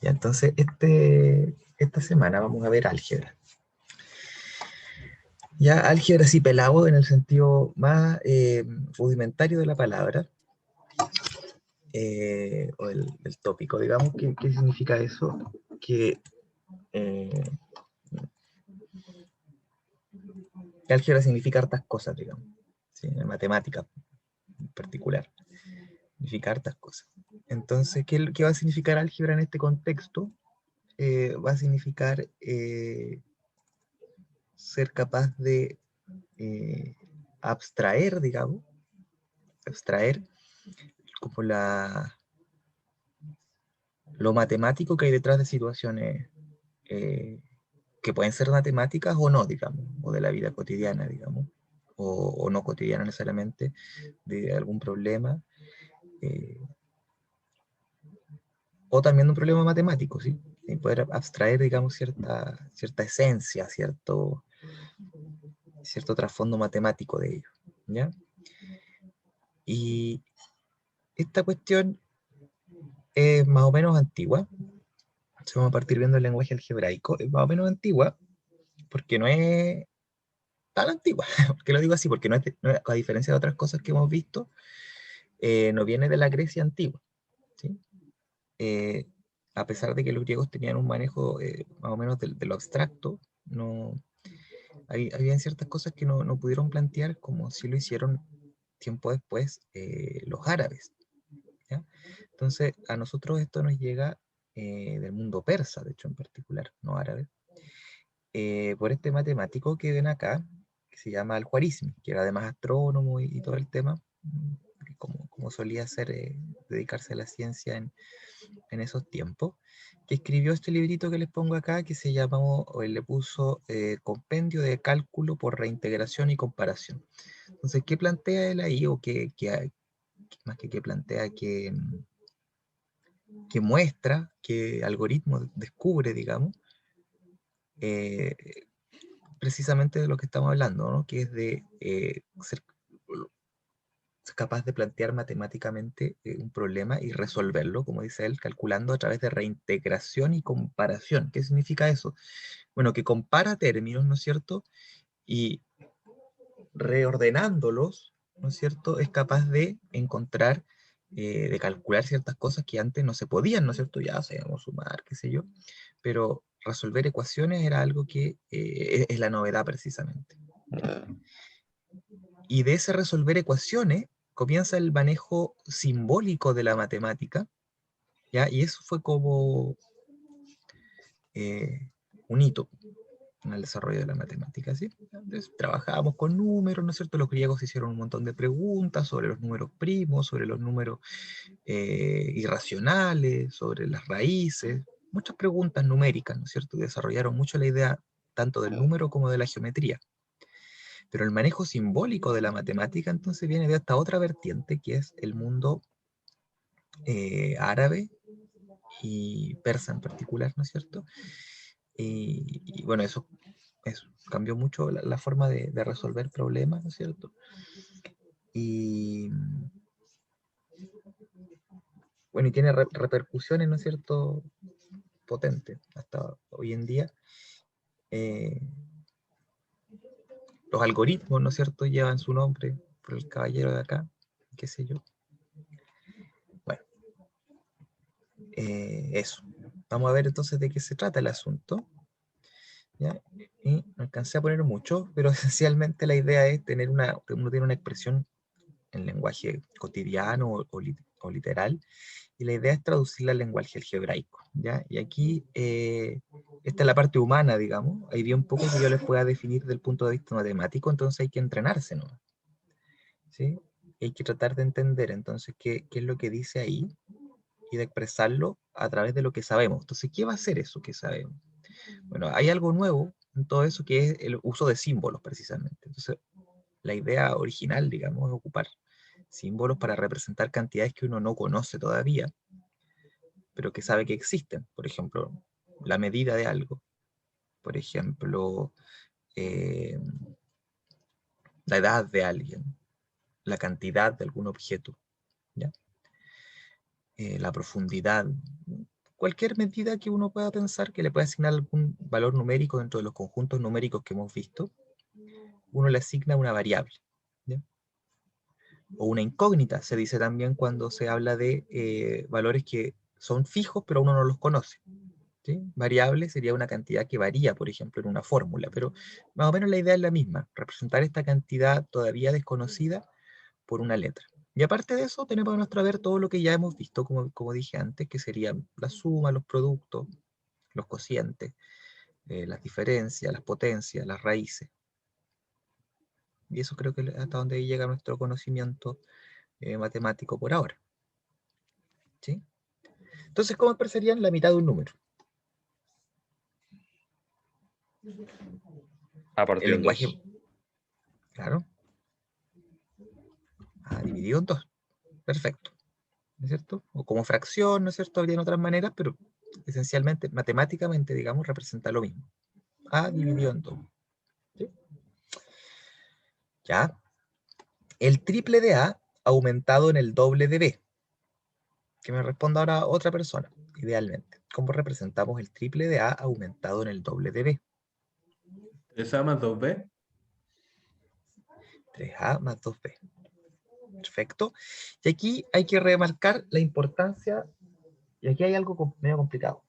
Ya, entonces, esta semana vamos a ver álgebra. Ya, álgebra sí pelado en el sentido más rudimentario de la palabra, o el tópico, digamos. ¿Qué significa eso? Eh, que álgebra significa hartas cosas, digamos, ¿sí? En matemática en particular, significa hartas cosas. Entonces, ¿qué va a significar álgebra en este contexto? Va a significar ser capaz de abstraer, digamos, abstraer como lo matemático que hay detrás de situaciones eh, que pueden ser matemáticas o no, digamos, o de la vida cotidiana, digamos, o no cotidiana necesariamente, de algún problema, eh, o también de un problema matemático, ¿sí? Y poder abstraer, digamos, cierta esencia, cierto trasfondo matemático de ello, ¿ya? Y esta cuestión es más o menos antigua. Si vamos a partir viendo el lenguaje algebraico, es más o menos antigua, porque no es tan antigua. ¿Por qué lo digo así? Porque a diferencia de otras cosas que hemos visto, no viene de la Grecia antigua, ¿sí? Eh, a pesar de que los griegos tenían un manejo más o menos de lo abstracto, no, habían ciertas cosas que no pudieron plantear como si lo hicieron tiempo después los árabes, ¿ya? Entonces, a nosotros esto nos llega del mundo persa, de hecho, en particular, no árabe, por este matemático que ven acá, que se llama Al-Khwarizmi, que era además astrónomo y todo el tema, como solía ser, dedicarse a la ciencia en esos tiempos, que escribió este librito que les pongo acá, que se llamó, o él le puso Compendio de Cálculo por Reintegración y Comparación. Entonces, ¿qué plantea él ahí? O más que plantea, que muestra, que algoritmo descubre, digamos, eh, precisamente de lo que estamos hablando, ¿no? Que es de ser capaz de plantear matemáticamente un problema y resolverlo, como dice él, calculando a través de reintegración y comparación. ¿Qué significa eso? Bueno, que compara términos, ¿no es cierto? Y reordenándolos, ¿no es cierto? Es capaz de encontrar, de calcular ciertas cosas que antes no se podían, ¿no es cierto? Ya sabíamos sumar, qué sé yo, pero resolver ecuaciones era algo que es la novedad precisamente. Y de ese resolver ecuaciones comienza el manejo simbólico de la matemática, ¿ya? Y eso fue como eh, un hito en el desarrollo de la matemática, ¿sí? Entonces, trabajábamos con números, ¿no es cierto? Los griegos hicieron un montón de preguntas sobre los números primos, sobre los números irracionales, sobre las raíces, muchas preguntas numéricas, ¿no es cierto? Y desarrollaron mucho la idea tanto del número como de la geometría. Pero el manejo simbólico de la matemática entonces viene de esta otra vertiente, que es el mundo árabe y persa en particular, ¿no es cierto? Y bueno, eso cambió mucho la forma de resolver problemas, ¿no es cierto? Y bueno, y tiene repercusiones, ¿no es cierto?, potentes hasta hoy en día. Eh, los algoritmos, ¿no es cierto?, llevan su nombre por el caballero de acá, qué sé yo. Bueno, eso. Vamos a ver entonces de qué se trata el asunto, ¿ya? Y no alcancé a poner mucho, pero esencialmente la idea es que uno tiene una expresión en lenguaje cotidiano o literal, y la idea es traducirla al lenguaje algebraico, ¿ya? Y aquí, esta es la parte humana, digamos, hay bien poco que yo les pueda definir desde el punto de vista matemático, entonces hay que entrenarse, ¿no? ¿Sí? Hay que tratar de entender entonces qué es lo que dice ahí y de expresarlo a través de lo que sabemos. Entonces, ¿qué va a ser eso que sabemos? Bueno, hay algo nuevo en todo eso que es el uso de símbolos, precisamente. Entonces, la idea original, digamos, es ocupar símbolos para representar cantidades que uno no conoce todavía, pero que sabe que existen. Por ejemplo, la medida de algo. Por ejemplo, eh, la edad de alguien, la cantidad de algún objeto, ¿ya? La profundidad, cualquier medida que uno pueda pensar que le pueda asignar algún valor numérico dentro de los conjuntos numéricos que hemos visto, uno le asigna una variable, ¿ya? O una incógnita, se dice también cuando se habla de valores que son fijos, pero uno no los conoce. ¿Sí? Variable sería una cantidad que varía, por ejemplo, en una fórmula, pero más o menos la idea es la misma, representar esta cantidad todavía desconocida por una letra. Y aparte de eso, tenemos a nuestro ver todo lo que ya hemos visto, como dije antes, que serían la suma, los productos, los cocientes, las diferencias, las potencias, las raíces. Y eso creo que hasta donde llega nuestro conocimiento matemático por ahora. ¿Sí? Entonces, ¿cómo expresarían la mitad de un número? A El partir de lenguaje, 2. claro, dividido en dos. Perfecto. ¿No es cierto? O como fracción, ¿no es cierto? Habrían otras maneras, pero esencialmente, matemáticamente, digamos, representa lo mismo. A dividido en 2. ¿Sí? Ya. El triple de A aumentado en el doble de B. Que me responda ahora otra persona, idealmente. ¿Cómo representamos el triple de A aumentado en el doble de B? 3A más 2B. 3A más 2B. Perfecto. Y aquí hay que remarcar la importancia, y aquí hay algo medio complicado.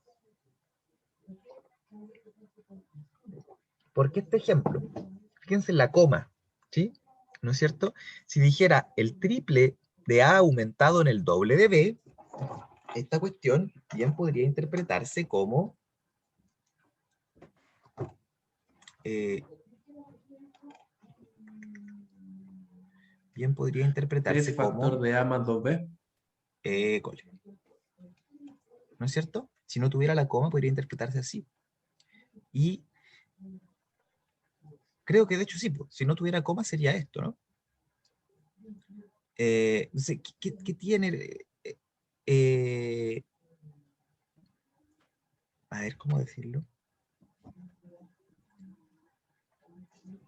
Porque este ejemplo, fíjense en la coma, ¿sí? ¿No es cierto? Si dijera el triple de A aumentado en el doble de B, esta cuestión bien podría interpretarse como bien podría ¿Qué es interpretarse factor como de A más 2B? cole, ¿no es cierto? Si no tuviera la coma, podría interpretarse así. Y creo que de hecho sí, pues, si no tuviera coma sería esto, ¿no? No sé, ¿qué tiene? Eh, a ver, ¿cómo decirlo?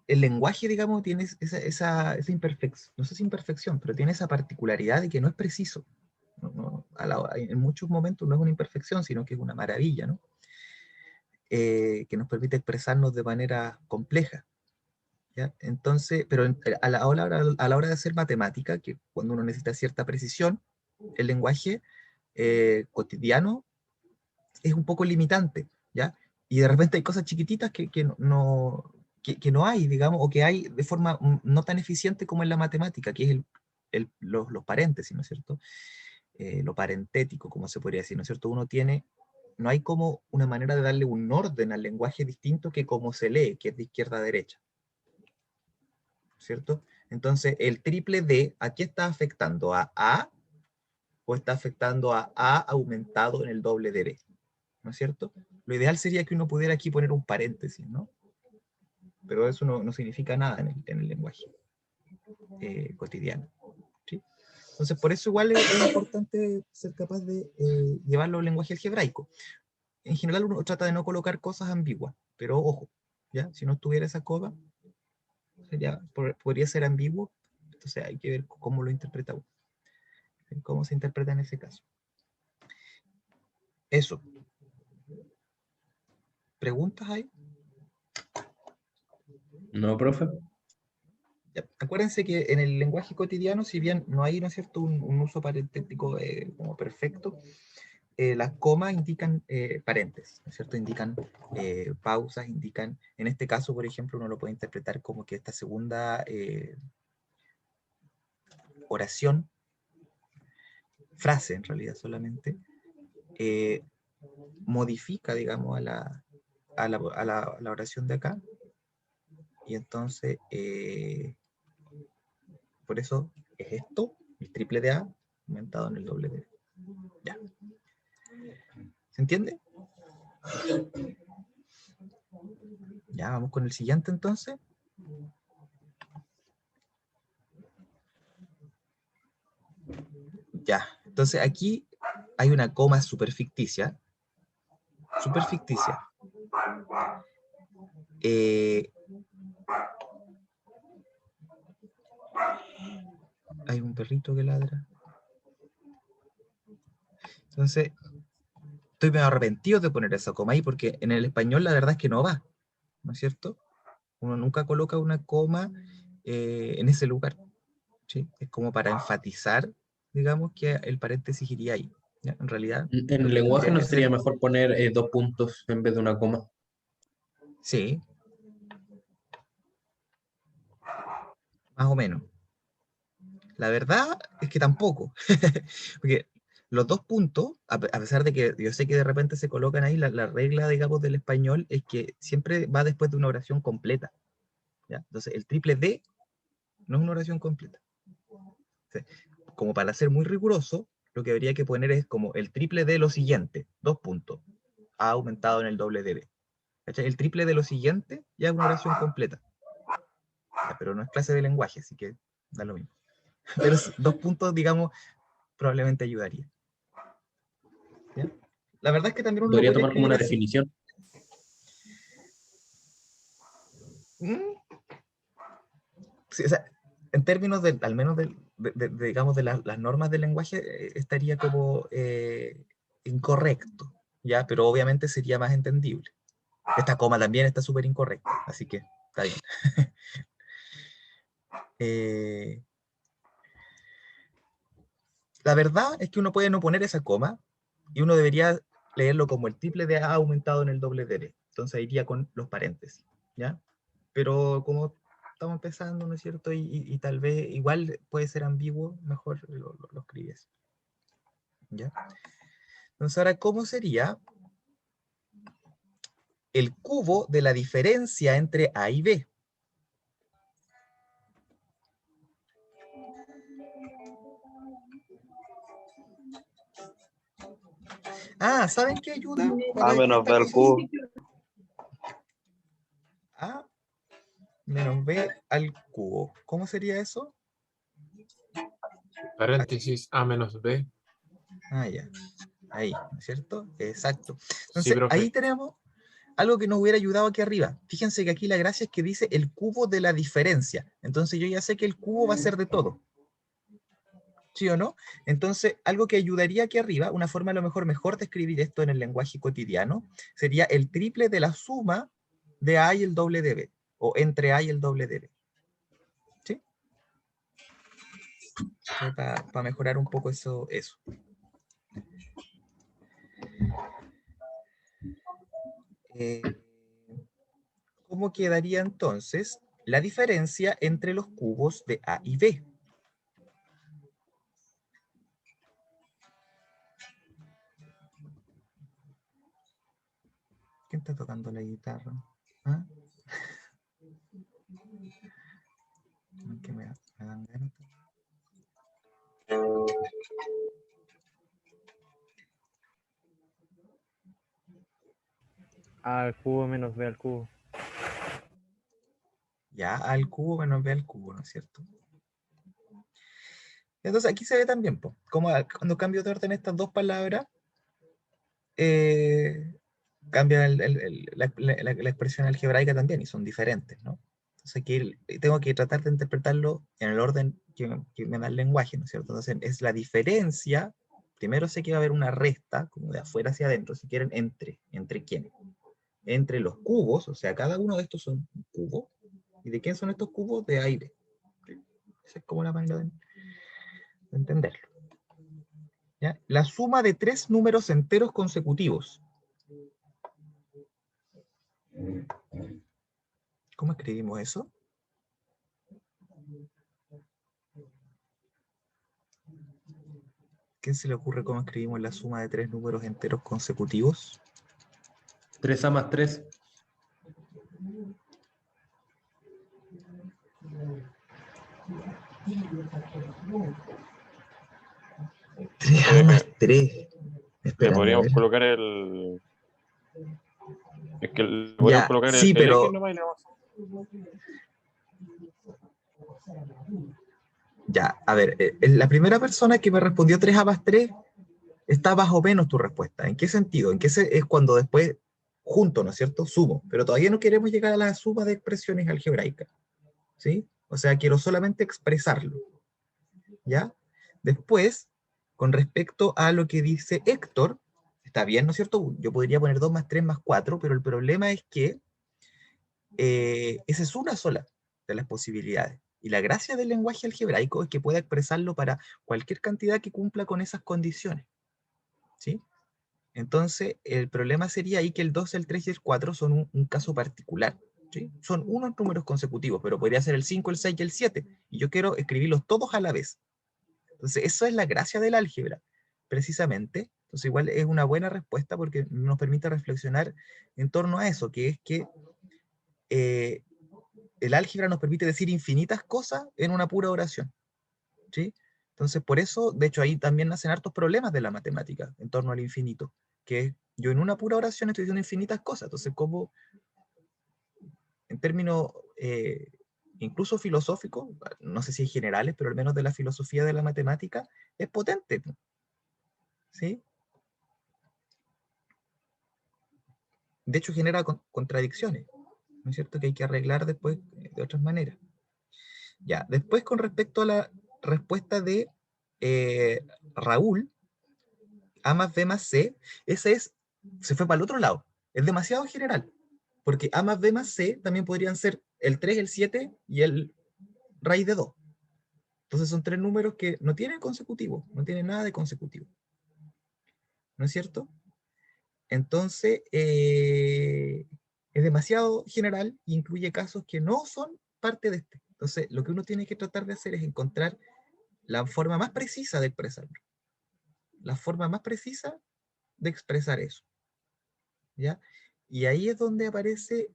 El lenguaje, digamos, tiene esa imperfección, no sé si imperfección, pero tiene esa particularidad de que no es preciso. En muchos momentos no es una imperfección, sino que es una maravilla, ¿no? Que nos permite expresarnos de manera compleja. ¿Ya? Entonces, pero a la hora de hacer matemática, que cuando uno necesita cierta precisión, el lenguaje cotidiano es un poco limitante, ¿ya? Y de repente hay cosas chiquititas que no hay, digamos, o que hay de forma no tan eficiente como en la matemática, que es los paréntesis, ¿no es cierto? Lo parentético, como se podría decir, ¿no es cierto? No hay como una manera de darle un orden al lenguaje distinto que como se lee, que es de izquierda a derecha, ¿cierto? Entonces, el triple D, ¿a qué está afectando? ¿A A o está afectando a A aumentado en el doble de B? ¿No es cierto? Lo ideal sería que uno pudiera aquí poner un paréntesis, ¿no? Pero eso no significa nada en el lenguaje cotidiano. ¿Sí? Entonces, por eso igual es importante ser capaz de llevarlo al lenguaje algebraico. En general uno trata de no colocar cosas ambiguas, pero ojo, ¿ya? Si no estuviera esa coma, podría ser ambiguo, entonces hay que ver cómo lo interpreta uno, cómo se interpreta en ese caso. Eso. ¿Preguntas ahí? No, profe. Ya. Acuérdense que en el lenguaje cotidiano, si bien no hay, ¿no es cierto?, un uso parentético como perfecto, las comas indican paréntesis, ¿no es cierto? Indican pausas, indican, en este caso, por ejemplo, uno lo puede interpretar como que esta segunda oración, frase en realidad solamente, modifica, digamos, a la oración de acá, y entonces, por eso es esto, el triple de A aumentado en el doble de B. Ya. ¿Se entiende? Ya, vamos con el siguiente entonces. Ya, entonces aquí hay una coma súper ficticia. Súper ficticia. Hay un perrito que ladra. Entonces, estoy medio arrepentido de poner esa coma ahí, porque en el español la verdad es que no va, ¿no es cierto? Uno nunca coloca una coma en ese lugar, ¿sí? Es como para enfatizar, digamos, que el paréntesis iría ahí, ¿ya? En realidad, En lo el que lenguaje tendría no que sería ser, mejor poner dos puntos en vez de una coma. sí, más o menos. La verdad es que tampoco, porque los dos puntos, a pesar de que yo sé que de repente se colocan ahí, la regla, digamos, del español es que siempre va después de una oración completa, ¿ya? Entonces, el triple D no es una oración completa. Sí. Como para ser muy riguroso, lo que habría que poner es como el triple de lo siguiente, dos puntos, A aumentado en el doble de B. ¿Cachai? El triple de lo siguiente ya es una oración completa. Ya, pero no es clase de lenguaje, así que da lo mismo. Pero dos puntos, digamos, probablemente ayudaría. ¿Ya? La verdad es que también Se uno lo podría podría tomar como escribir una así. definición. Mm, sí, o sea, en términos de, al menos digamos, de las normas del lenguaje, estaría como incorrecto, ¿ya? Pero obviamente sería más entendible. Esta coma también está súper incorrecta, así que está bien. Eh, la verdad es que uno puede no poner esa coma y uno debería leerlo como el triple de A aumentado en el doble de B. Entonces iría con los paréntesis, ¿ya? Pero como estamos empezando, ¿no es cierto? Y tal vez igual puede ser ambiguo, mejor lo escribí así, ¿ya? Entonces ahora, ¿cómo sería el cubo de la diferencia entre A y B? Ah, ¿saben qué ayuda A para menos esta B al cosa? cubo. A menos B al cubo. ¿Cómo sería eso? Aquí. Paréntesis A menos B. Ah, ya. Ahí, ¿no es cierto? Exacto. Sí, Entonces, ahí profe. tenemos algo que nos hubiera ayudado aquí arriba. Fíjense que aquí la gracia es que dice el cubo de la diferencia. Entonces yo ya sé que el cubo va a ser de todo. ¿Sí o no? Entonces, algo que ayudaría aquí arriba, una forma a lo mejor de escribir esto en el lenguaje cotidiano, sería el triple de la suma de A y el doble de B. O entre A y el doble de B. ¿Sí? Para mejorar un poco eso. ¿Cómo quedaría entonces la diferencia entre los cubos de A y B? ¿Quién está tocando la guitarra? ¿Ah? ¿Qué me dan ganas? A al cubo menos B al cubo. Ya, al cubo menos B al cubo, ¿no es cierto? Entonces aquí se ve también, po, como cuando cambio de orden estas dos palabras, eh, cambia la expresión algebraica también y son diferentes, ¿no? Entonces aquí tengo que tratar de interpretarlo en el orden que me da el lenguaje, ¿no es cierto? Entonces es la diferencia, primero sé que va a haber una resta, como de afuera hacia adentro, si quieren, ¿entre quién? Entre los cubos, o sea, cada uno de estos son un cubo, ¿y de quién son estos cubos? De aire. Esa es como la manera de entenderlo. ¿Ya? La suma de tres números enteros consecutivos. ¿Cómo escribimos eso? ¿Quién se le ocurre cómo escribimos la suma de tres números enteros consecutivos? 3A más 3. Tres A más tres. Le Espérame, a podríamos ver. colocar el. Es que le podríamos Ya, colocar sí, el X pero nomás y le vamos ya, a ver, la primera persona que me respondió 3A más 3 está más o menos tu respuesta. ¿En qué sentido? Es cuando después junto, ¿no es cierto? Sumo, pero todavía no queremos llegar a la suma de expresiones algebraicas, ¿sí? O sea, quiero solamente expresarlo, ¿ya? Después, con respecto a lo que dice Héctor, está bien, ¿no es cierto? Yo podría poner 2 más 3 más 4, pero el problema es que esa es una sola de las posibilidades. Y la gracia del lenguaje algebraico es que pueda expresarlo para cualquier cantidad que cumpla con esas condiciones, ¿sí? Entonces, el problema sería ahí que el 2, el 3 y el 4 son un caso particular, ¿sí? Son unos números consecutivos, pero podría ser el 5, el 6 y el 7, y yo quiero escribirlos todos a la vez. Entonces, eso es la gracia del álgebra, precisamente. Entonces, igual es una buena respuesta porque nos permite reflexionar en torno a eso, que es que eh, el álgebra nos permite decir infinitas cosas en una pura oración, ¿sí? Entonces, por eso, de hecho, ahí también nacen hartos problemas de la matemática en torno al infinito, que es, yo en una pura oración estoy diciendo infinitas cosas, entonces, como en términos incluso filosóficos, no sé si hay generales, pero al menos de la filosofía de la matemática, es potente, ¿sí? De hecho, genera contradicciones, ¿no es cierto? Que hay que arreglar después de otras maneras. Ya, después con respecto a la respuesta de Raúl, A más B más C, se fue para el otro lado. Es demasiado general, porque A más B más C también podrían ser el 3, el 7 y el raíz de 2. Entonces son tres números que no tienen consecutivo, no tienen nada de consecutivo. ¿No es cierto? Entonces, es demasiado general e incluye casos que no son parte de este. Entonces, lo que uno tiene que tratar de hacer es encontrar la forma más precisa de expresarlo. La forma más precisa de expresar eso. ¿Ya? Y ahí es donde aparece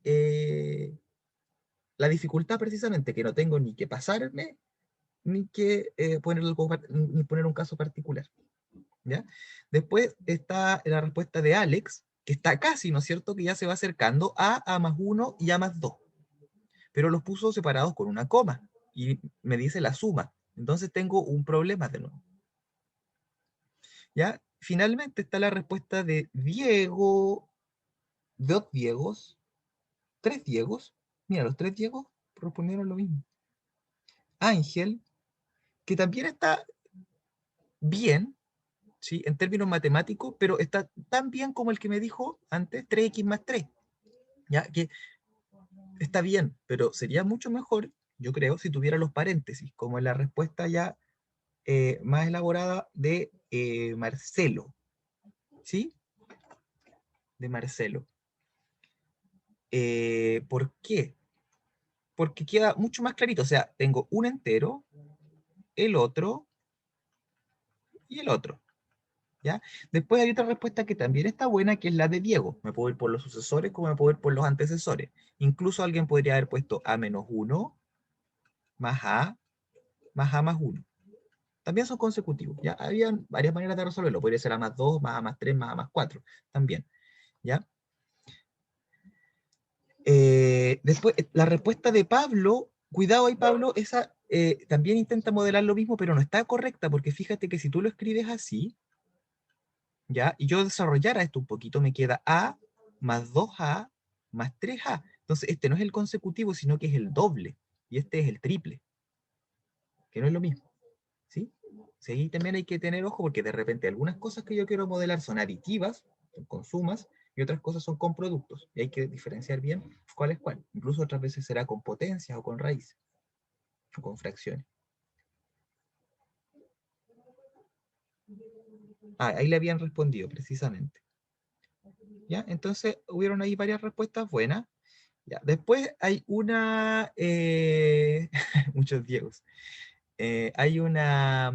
la dificultad precisamente, que no tengo ni que pasarme, ni que ni poner un caso particular. ¿Ya? Después está la respuesta de Alex, que está casi, ¿no es cierto?, que ya se va acercando a más 1 y a más 2. Pero los puso separados con una coma, y me dice la suma. Entonces tengo un problema de nuevo. ¿Ya? Finalmente está la respuesta de Diego, dos Diegos, tres Diegos. Mira, los tres Diegos respondieron lo mismo. Ángel, que también está bien, ¿sí?, en términos matemáticos, pero está tan bien como el que me dijo antes, 3x más 3. ¿Ya? Que está bien, pero sería mucho mejor, yo creo, si tuviera los paréntesis, como en la respuesta ya más elaborada de Marcelo. ¿Sí? De Marcelo. ¿Por qué? Porque queda mucho más clarito. O sea, tengo un entero, el otro y el otro. ¿Ya? Después hay otra respuesta que también está buena, que es la de Diego. Me puedo ir por los sucesores como me puedo ir por los antecesores. Incluso alguien podría haber puesto A menos 1 más A más 1. También son consecutivos. ¿Ya? Había varias maneras de resolverlo. Podría ser A más 2, más A más 3, más A más 4. También. ¿Ya? Después, la respuesta de Pablo, cuidado ahí Pablo, esa también intenta modelar lo mismo, pero no está correcta, porque fíjate que si tú lo escribes así, ¿ya? Y yo desarrollara esto un poquito, me queda A más 2A más 3A. Entonces, este no es el consecutivo, sino que es el doble, y este es el triple, que no es lo mismo, ¿sí? Sí, ahí también hay que tener ojo, porque de repente algunas cosas que yo quiero modelar son aditivas, con sumas, y otras cosas son con productos, y hay que diferenciar bien cuál es cuál. Incluso otras veces será con potencias o con raíces, o con fracciones. Ahí le habían respondido precisamente. ¿Ya? Entonces hubieron ahí varias respuestas buenas. Ya. Después hay una, muchos Diegos, hay una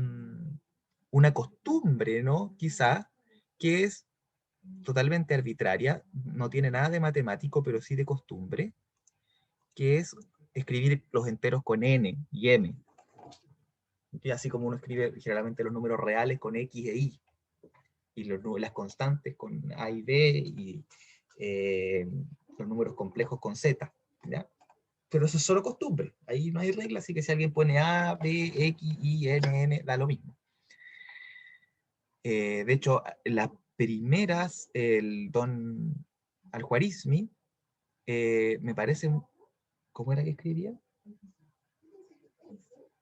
costumbre, ¿no? Quizá, que es totalmente arbitraria, no tiene nada de matemático, pero sí de costumbre, que es escribir los enteros con n y m. Y así como uno escribe generalmente los números reales con x e y las constantes con a y b, y los números complejos con z, ¿ya? Pero eso es solo costumbre, ahí no hay regla, así que si alguien pone a, b, x, y, n, da lo mismo. De hecho, las primeras, el don Al-Khwarizmi, me parece, ¿cómo era que escribía?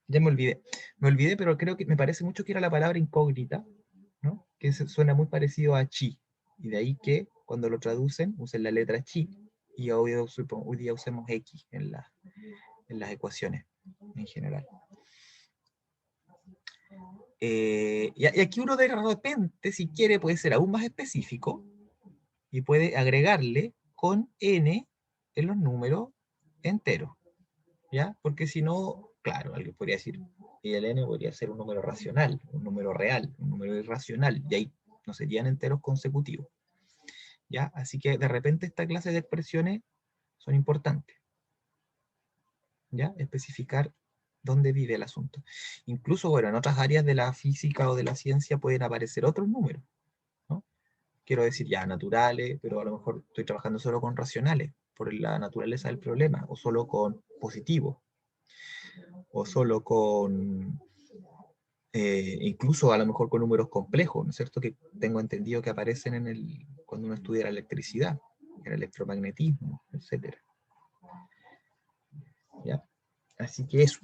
Ya me olvidé, pero creo que me parece mucho que era la palabra incógnita, ¿no? Que suena muy parecido a chi. Y de ahí que cuando lo traducen, usen la letra chi, y hoy día usemos x en las ecuaciones en general. Y aquí uno de repente, si quiere, puede ser aún más específico, y puede agregarle con n en los números enteros, ¿ya? Porque si no, claro, alguien podría decir, y el n podría ser un número racional, un número real, un número irracional, y ahí no serían enteros consecutivos, ¿ya? Así que de repente esta clase de expresiones son importantes, ¿ya? Especificar dónde vive el asunto. Incluso, bueno, en otras áreas de la física o de la ciencia pueden aparecer otros números, ¿no? Quiero decir, ya, naturales, pero a lo mejor estoy trabajando solo con racionales, por la naturaleza del problema, o solo con positivos, o solo con, incluso a lo mejor con números complejos, ¿no es cierto? Que tengo entendido que aparecen cuando uno estudia la electricidad, el electromagnetismo, etc. ¿Ya? Así que eso.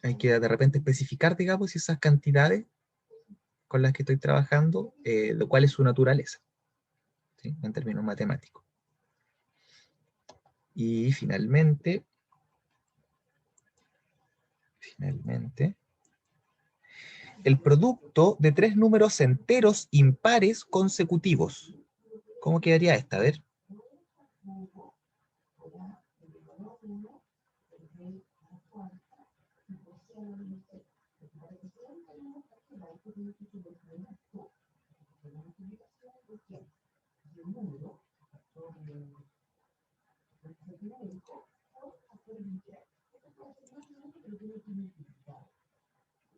Hay que de repente especificar, digamos, esas cantidades con las que estoy trabajando, de cuál es su naturaleza, ¿sí? En términos matemáticos. Y finalmente, el producto de tres números enteros impares consecutivos. ¿Cómo quedaría esta? A ver.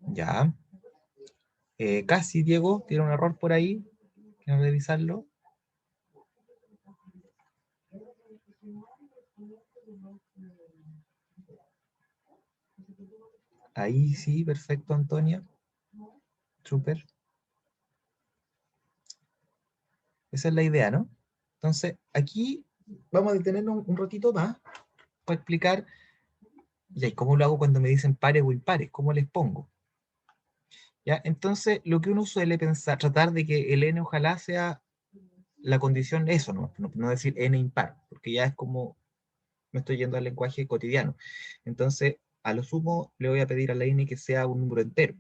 Ya. Casi, Diego, tiene un error por ahí. Quiero revisarlo. Ahí sí, perfecto, Antonia. Súper. Esa es la idea, ¿no? Entonces, aquí vamos a detenernos un ratito más para explicar, ¿y cómo lo hago cuando me dicen pares o impares? ¿Cómo les pongo? ¿Ya? Entonces, lo que uno suele pensar, tratar de que el n ojalá sea la condición eso, no decir n impar, porque ya es como, me estoy yendo al lenguaje cotidiano. Entonces, a lo sumo, le voy a pedir a la n que sea un número entero.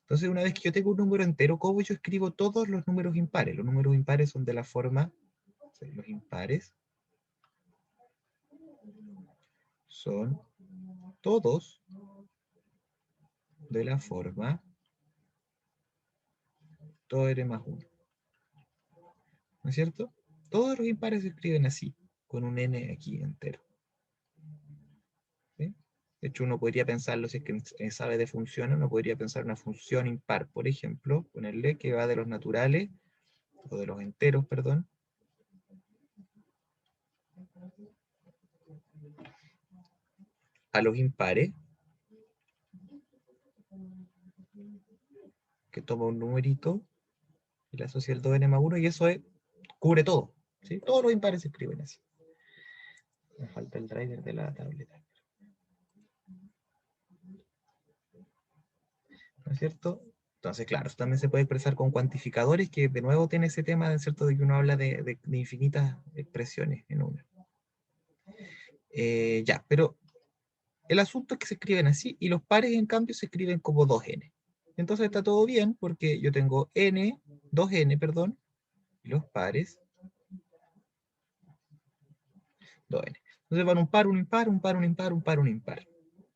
Entonces, una vez que yo tengo un número entero, ¿cómo yo escribo todos los números impares? Los números impares son de la forma, los impares son todos de la forma todo n más 1. ¿No es cierto? Todos los impares se escriben así, con un n aquí entero. ¿Sí? De hecho, uno podría pensarlo, si es que sabe de funciones, uno podría pensar una función impar, por ejemplo, ponerle que va de los naturales, o de los enteros, perdón, a los impares, que toma un numerito y le asocia el 2n más 1, y eso cubre todo. ¿Sí? Todos los impares se escriben así. Me falta el driver de la tableta. ¿No es cierto? Entonces, claro, eso también se puede expresar con cuantificadores, que de nuevo tiene ese tema, ¿no es cierto?, de que uno habla de infinitas expresiones en una. Ya, pero el asunto es que se escriben así, y los pares, en cambio, se escriben como 2n. Entonces está todo bien, porque yo tengo 2n, perdón, y los pares 2n. Entonces van un par, un impar, un par, un impar, un par, un impar.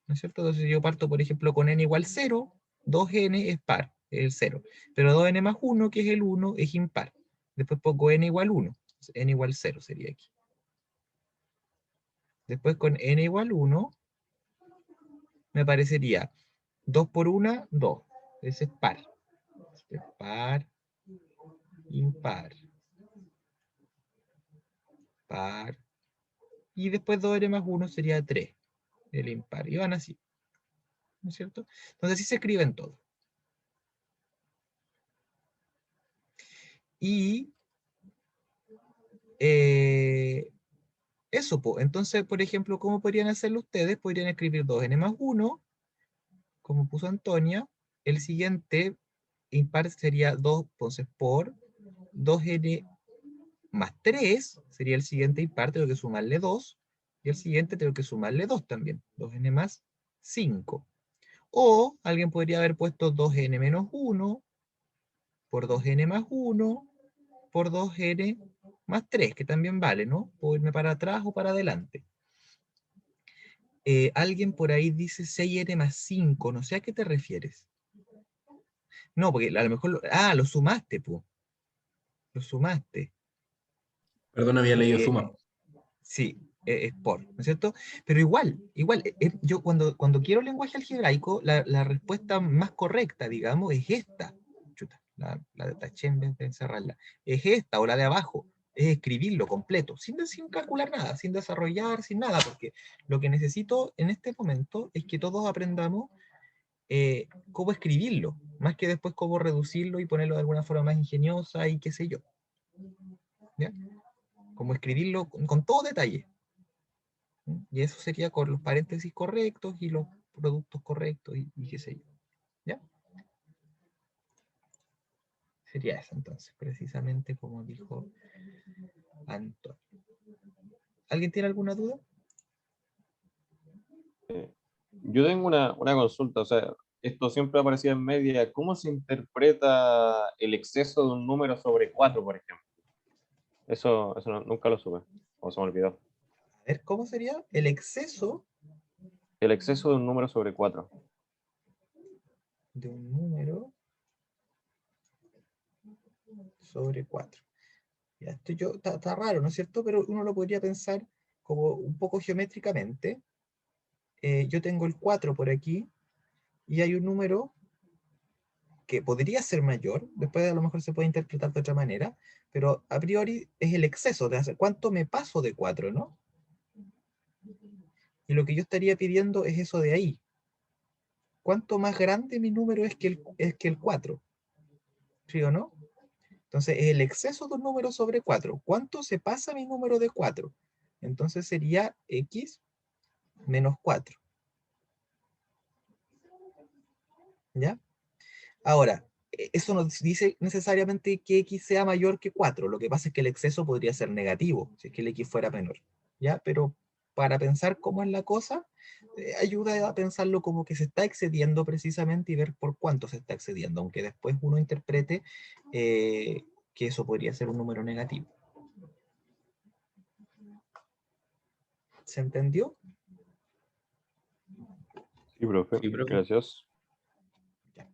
¿No es cierto? Entonces yo parto, por ejemplo, con n igual 0, 2n es par, es el 0. Pero 2n más 1, que es el 1, es impar. Después pongo n igual 1, n igual 0 sería aquí. Después con n igual 1, me aparecería 2 por 1, 2. Ese es par. Este es par, impar, par. Y después 2n más 1 sería 3, el impar. Y van así. ¿No es cierto? Entonces así se escriben todos. Y eso, pues. Entonces, por ejemplo, ¿cómo podrían hacerlo ustedes? Podrían escribir 2n más 1, como puso Antonia. El siguiente impar sería 2, entonces por 2n más 3 sería el siguiente impar, tengo que sumarle 2, y el siguiente tengo que sumarle 2 también, 2n más 5. O alguien podría haber puesto 2n menos 1 por 2n más 1 por 2n más 3, que también vale, ¿no? Puedo irme para atrás o para adelante. Alguien por ahí dice 6n más 5, no sé a qué te refieres. No, porque a lo mejor, lo sumaste, pu. Lo sumaste. Perdón, había leído suma. Sí, es por, ¿no es cierto? Pero igual, yo cuando quiero lenguaje algebraico, la respuesta más correcta, digamos, es esta. Chuta, la taché en vez de encerrarla. Es esta, o la de abajo. Es escribirlo completo, sin calcular nada, sin desarrollar, sin nada, porque lo que necesito en este momento es que todos aprendamos cómo escribirlo, más que después cómo reducirlo y ponerlo de alguna forma más ingeniosa y qué sé yo. ¿Ya? Cómo escribirlo con todo detalle. Y eso sería con los paréntesis correctos y los productos correctos y qué sé yo. ¿Ya? Sería eso entonces, precisamente como dijo Antonio. ¿Alguien tiene alguna duda? Yo tengo una consulta, o sea, esto siempre aparecía en media. ¿Cómo se interpreta el exceso de un número sobre 4, por ejemplo? Eso nunca lo supe, o se me olvidó. A ver, ¿cómo sería? El exceso El exceso de un número sobre 4. de un número sobre 4. Ya, está raro, ¿no es cierto? Pero uno lo podría pensar como un poco geométricamente. Yo tengo el 4 por aquí y hay un número que podría ser mayor, después a lo mejor se puede interpretar de otra manera, pero a priori es el exceso de hacer cuánto me paso de 4, ¿no? Y lo que yo estaría pidiendo es eso de ahí. ¿Cuánto más grande mi número es que el 4? ¿Sí o no? Entonces es el exceso de un número sobre 4. ¿Cuánto se pasa mi número de 4? Entonces sería x menos 4. ¿Ya? Ahora, eso no dice necesariamente que x sea mayor que 4. Lo que pasa es que el exceso podría ser negativo, si es que el x fuera menor. ¿Ya? Pero para pensar cómo es la cosa, ayuda a pensarlo como que se está excediendo precisamente y ver por cuánto se está excediendo, aunque después uno interprete que eso podría ser un número negativo. ¿Se entendió? Sí, profe. Sí, profe. Gracias. Ya.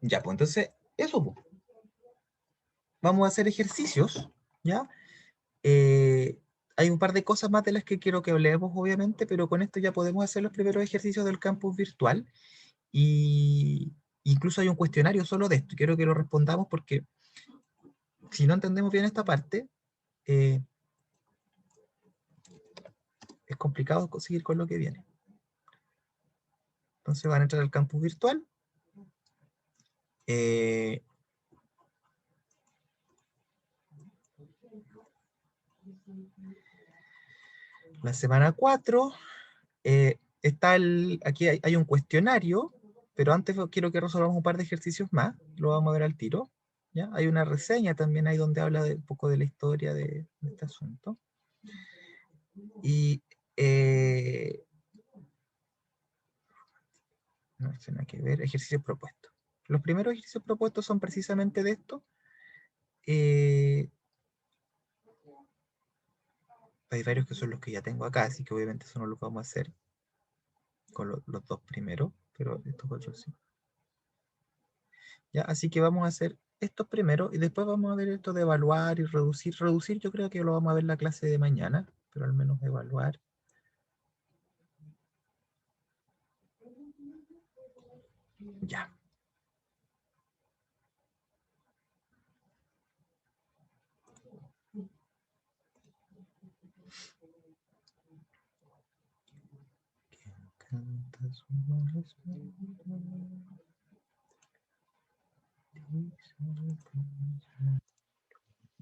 Ya, pues entonces, eso, pues. Vamos a hacer ejercicios, ¿ya? Hay un par de cosas más de las que quiero que hablemos, obviamente, pero con esto ya podemos hacer los primeros ejercicios del campus virtual. Y incluso hay un cuestionario solo de esto. Quiero que lo respondamos porque si no entendemos bien esta parte, eh, es complicado seguir con lo que viene. Entonces van a entrar al campus virtual. La semana 4 aquí hay un cuestionario, pero antes quiero que resolvamos un par de ejercicios más, lo vamos a ver al tiro. ¿Ya? Hay una reseña también ahí donde habla un poco de la historia de este asunto. Y no tiene nada que ver, ejercicios propuestos. Los primeros ejercicios propuestos son precisamente de esto. Hay varios que son los que ya tengo acá, así que obviamente eso no lo vamos a hacer con los dos primeros, pero estos otros sí. ¿Ya? Así que vamos a hacer estos primeros y después vamos a ver esto de evaluar y reducir. Reducir yo creo que lo vamos a ver en la clase de mañana, pero al menos evaluar. Ya.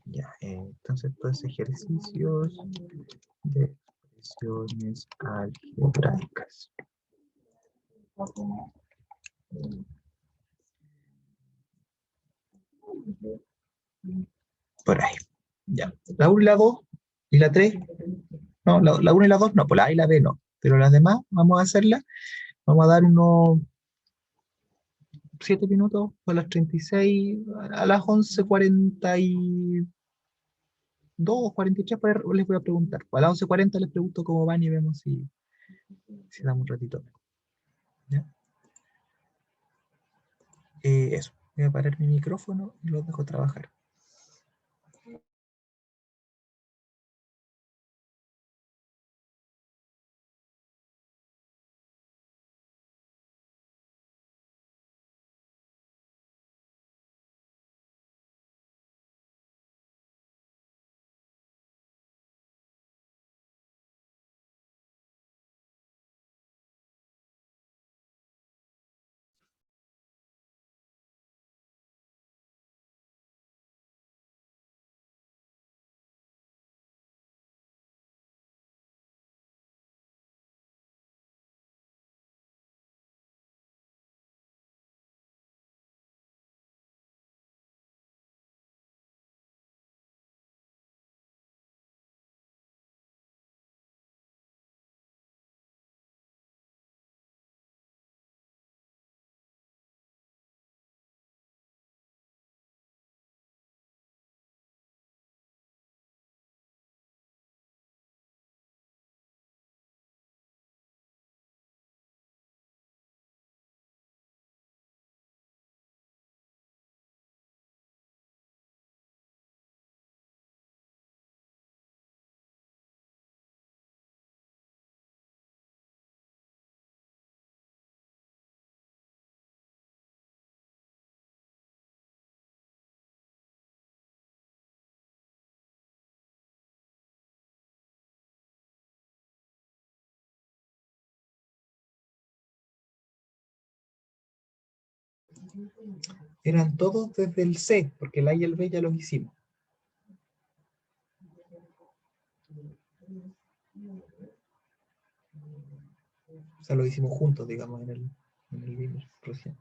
Ya, entonces estos ejercicios de Expresiones algebraicas. Por ahí. Ya. La 1 y la 2 y la 3. No, la 1 y la 2 no, pues la A y la B no. Pero las demás vamos a hacerlas. Vamos a dar unos 7 minutos a las 36, a las 11:42, 43, pues, les voy a preguntar. A las 11:40 les pregunto cómo van y vemos si damos un ratito. ¿Ya? Eso. Voy a parar mi micrófono y los dejo trabajar. Eran todos desde el C, porque el A y el B ya los hicimos. O sea, los hicimos juntos, digamos, en el Beamer recién.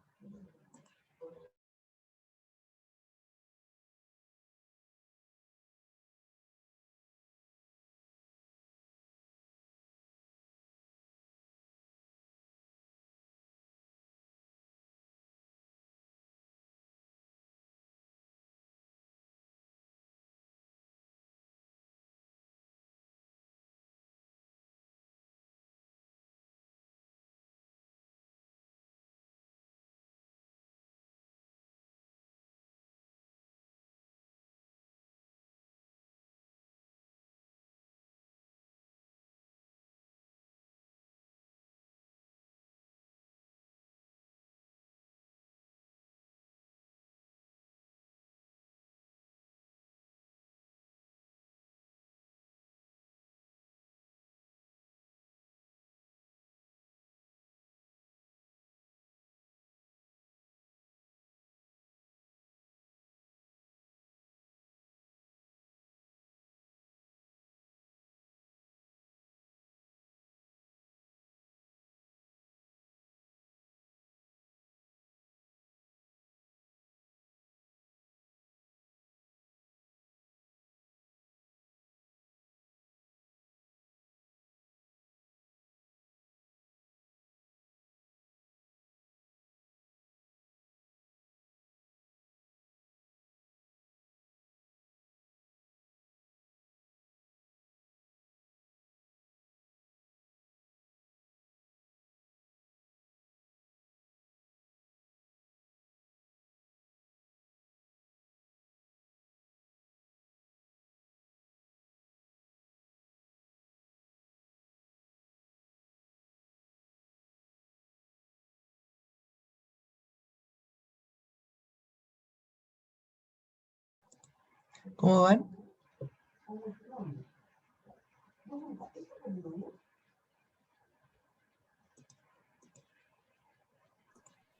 ¿Cómo van?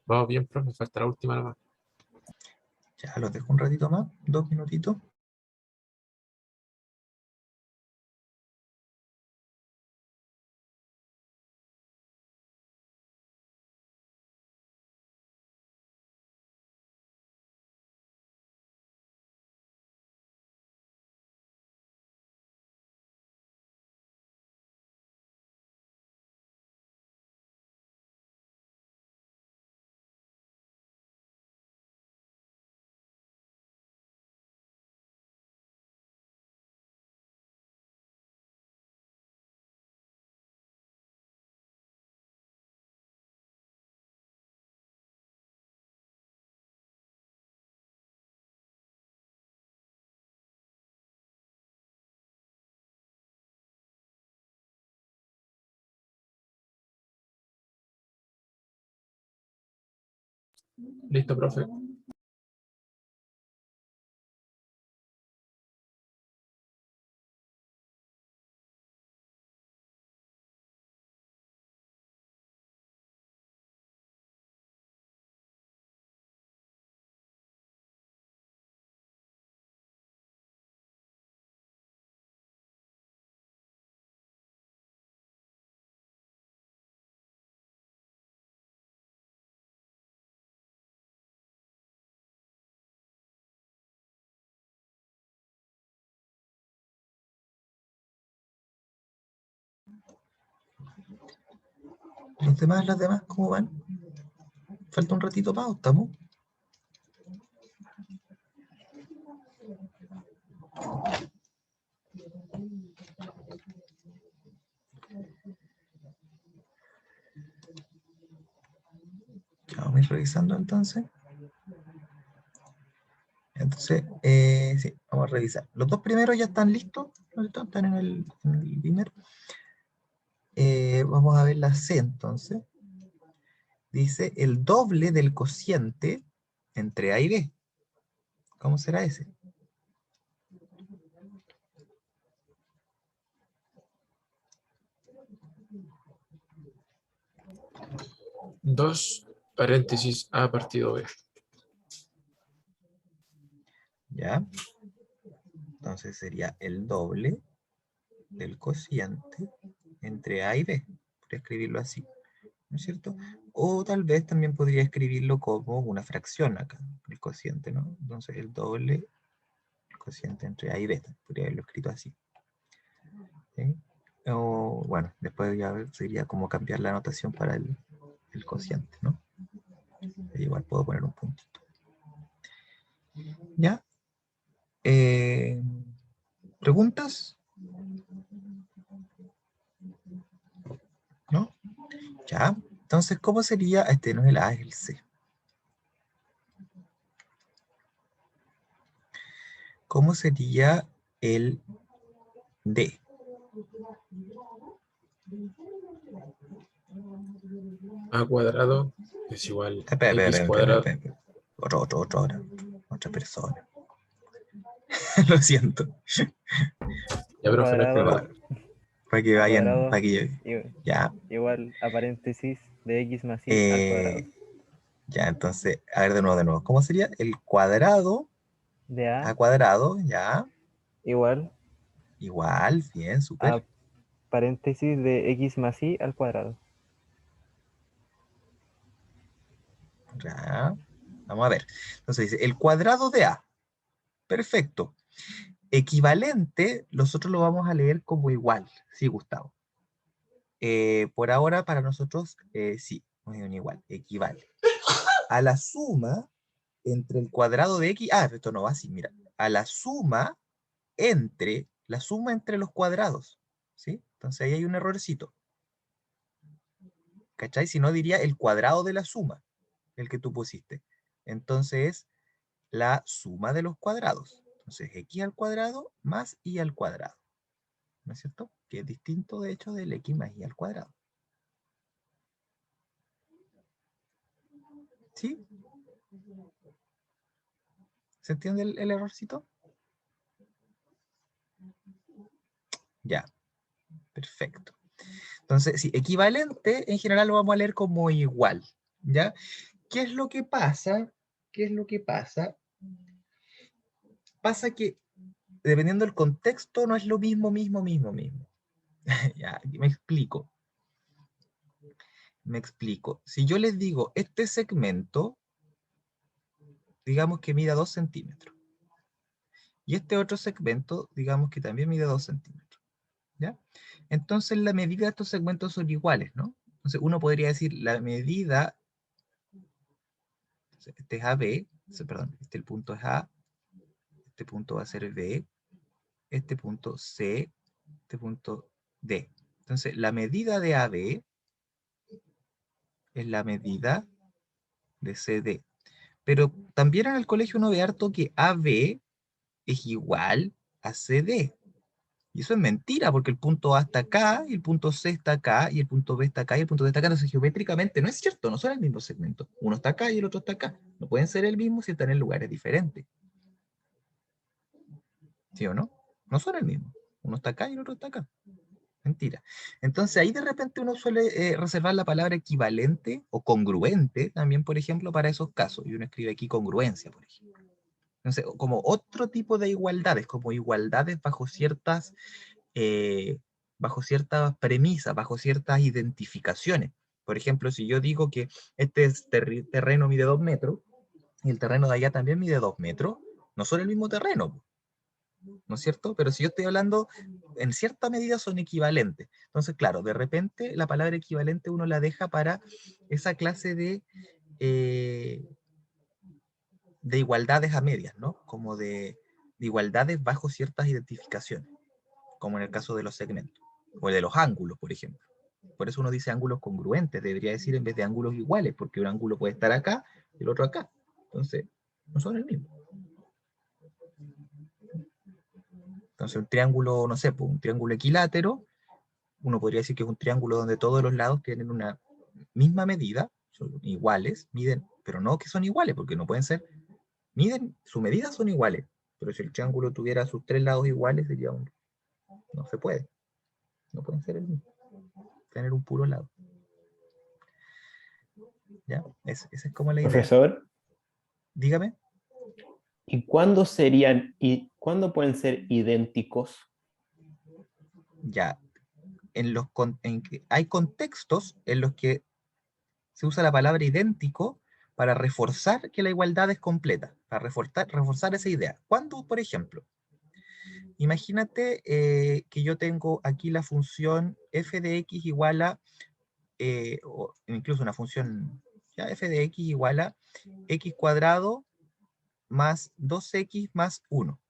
Vamos bien, profe, falta la última nomás. Ya los dejo un ratito más, 2 minutitos. Listo, profe. Las demás, ¿cómo van? Falta un ratito más, ¿estamos? Ya vamos a ir revisando entonces. Entonces, sí, vamos a revisar. Los dos primeros ya están listos, ¿no? Están en el primer. Vamos a ver la C entonces. Dice el doble del cociente entre A y B. ¿Cómo será ese? Dos paréntesis A partido B. ¿Ya? Entonces sería el doble del cociente entre A y B. Podría escribirlo así, ¿no es cierto? O tal vez también podría escribirlo como una fracción acá, el cociente, ¿no? Entonces el doble del cociente entre A y B. Podría haberlo escrito así. ¿Sí? O bueno, después ya sería como cambiar la notación para el cociente, ¿no? Igual puedo poner un puntito. ¿Ya? ¿Preguntas? ¿No? Ya. Entonces, ¿cómo sería? Este no es el A, es el C. ¿Cómo sería el D? A cuadrado es igual Espera, X cuadrado. otra persona. Lo siento. Ya, profe, no hay Cuadrado, problema. Para que vayan, cuadrado para que ya. igual a paréntesis de x más y al cuadrado. Ya, entonces, a ver de nuevo. ¿Cómo sería? El cuadrado De a a cuadrado, ya. igual Igual, bien, a súper. paréntesis de x más y al cuadrado. Ya. Vamos a ver. Entonces dice, el cuadrado de A. Perfecto. Equivalente, nosotros lo vamos a leer como igual. Sí, Gustavo. Por ahora, para nosotros, sí, muy bien, igual, equivale. A la suma entre el cuadrado de x, esto no va así, mira, a la suma entre los cuadrados, ¿sí? Entonces ahí hay un errorcito, ¿cachai? Si no diría el cuadrado de la suma, el que tú pusiste. Entonces, la suma de los cuadrados. Entonces, x al cuadrado más y al cuadrado, ¿no es cierto? Que es distinto, de hecho, del x más y al cuadrado. ¿Sí? ¿Se entiende el errorcito? Ya, perfecto. Entonces, sí, equivalente en general lo vamos a leer como igual, ¿ya? ¿Qué es lo que pasa? ¿Qué es lo que pasa? Pasa que dependiendo del contexto no es lo mismo. Ya, me explico. Si yo les digo, este segmento, digamos que mida 2 centímetros. Y este otro segmento, digamos que también mide 2 centímetros. ¿Ya? Entonces la medida de estos segmentos son iguales, ¿no? Entonces uno podría decir la medida, este es AB, perdón, el punto es A, este punto va a ser B, este punto C, este punto D. Entonces la medida de AB es la medida de CD. Pero también en el colegio uno ve harto que AB es igual a CD. Y eso es mentira, porque el punto A está acá, y el punto C está acá, y el punto B está acá, y el punto D está acá. Entonces, geométricamente no es cierto, no son el mismo segmento. Uno está acá y el otro está acá. No pueden ser el mismo si están en lugares diferentes. ¿Sí o no? No son el mismo. Uno está acá y el otro está acá. Mentira. Entonces ahí de repente uno suele reservar la palabra equivalente o congruente también, por ejemplo, para esos casos. Y uno escribe aquí congruencia, por ejemplo. Entonces, como otro tipo de igualdades, como igualdades bajo ciertas premisas, bajo ciertas identificaciones. Por ejemplo, si yo digo que este terreno mide 2 metros y el terreno de allá también mide 2 metros, no son el mismo terreno, ¿no es cierto? Pero si yo estoy hablando, en cierta medida son equivalentes. Entonces, claro, de repente la palabra equivalente uno la deja para esa clase de igualdades a medias, ¿no? Como de igualdades bajo ciertas identificaciones, como en el caso de los segmentos, o de los ángulos, por ejemplo. Por eso uno dice ángulos congruentes, debería decir en vez de ángulos iguales, porque un ángulo puede estar acá y el otro acá. Entonces, no son el mismo. Entonces, un triángulo, no sé, pues, un triángulo equilátero, uno podría decir que es un triángulo donde todos los lados tienen una misma medida, son iguales, miden, pero no que son iguales, porque no pueden ser, miden, sus medidas son iguales, pero si el triángulo tuviera sus 3 lados iguales, sería un, no se puede, no pueden ser el mismo, tener un puro lado. ¿Ya? Esa es como la idea. Profesor, Dígame. ¿y cuándo pueden ser idénticos? Ya, hay contextos en los que se usa la palabra idéntico para reforzar que la igualdad es completa, para reforzar esa idea. ¿Cuándo, por ejemplo? Imagínate que yo tengo aquí la función f de x igual a, o incluso una función, ya, f de x igual a x cuadrado más 2x más 1,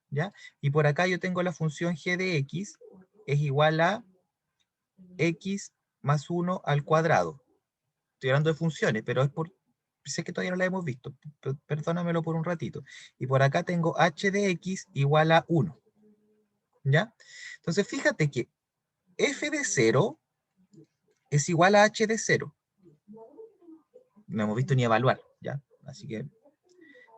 ¿ya? Y por acá yo tengo la función g de x es igual a x más 1 al cuadrado. Estoy hablando de funciones, pero sé que todavía no la hemos visto, perdónamelo por un ratito. Y por acá tengo h de x igual a 1, ¿ya? Entonces fíjate que f de 0 es igual a h de 0. No hemos visto ni evaluar, ¿ya? Así que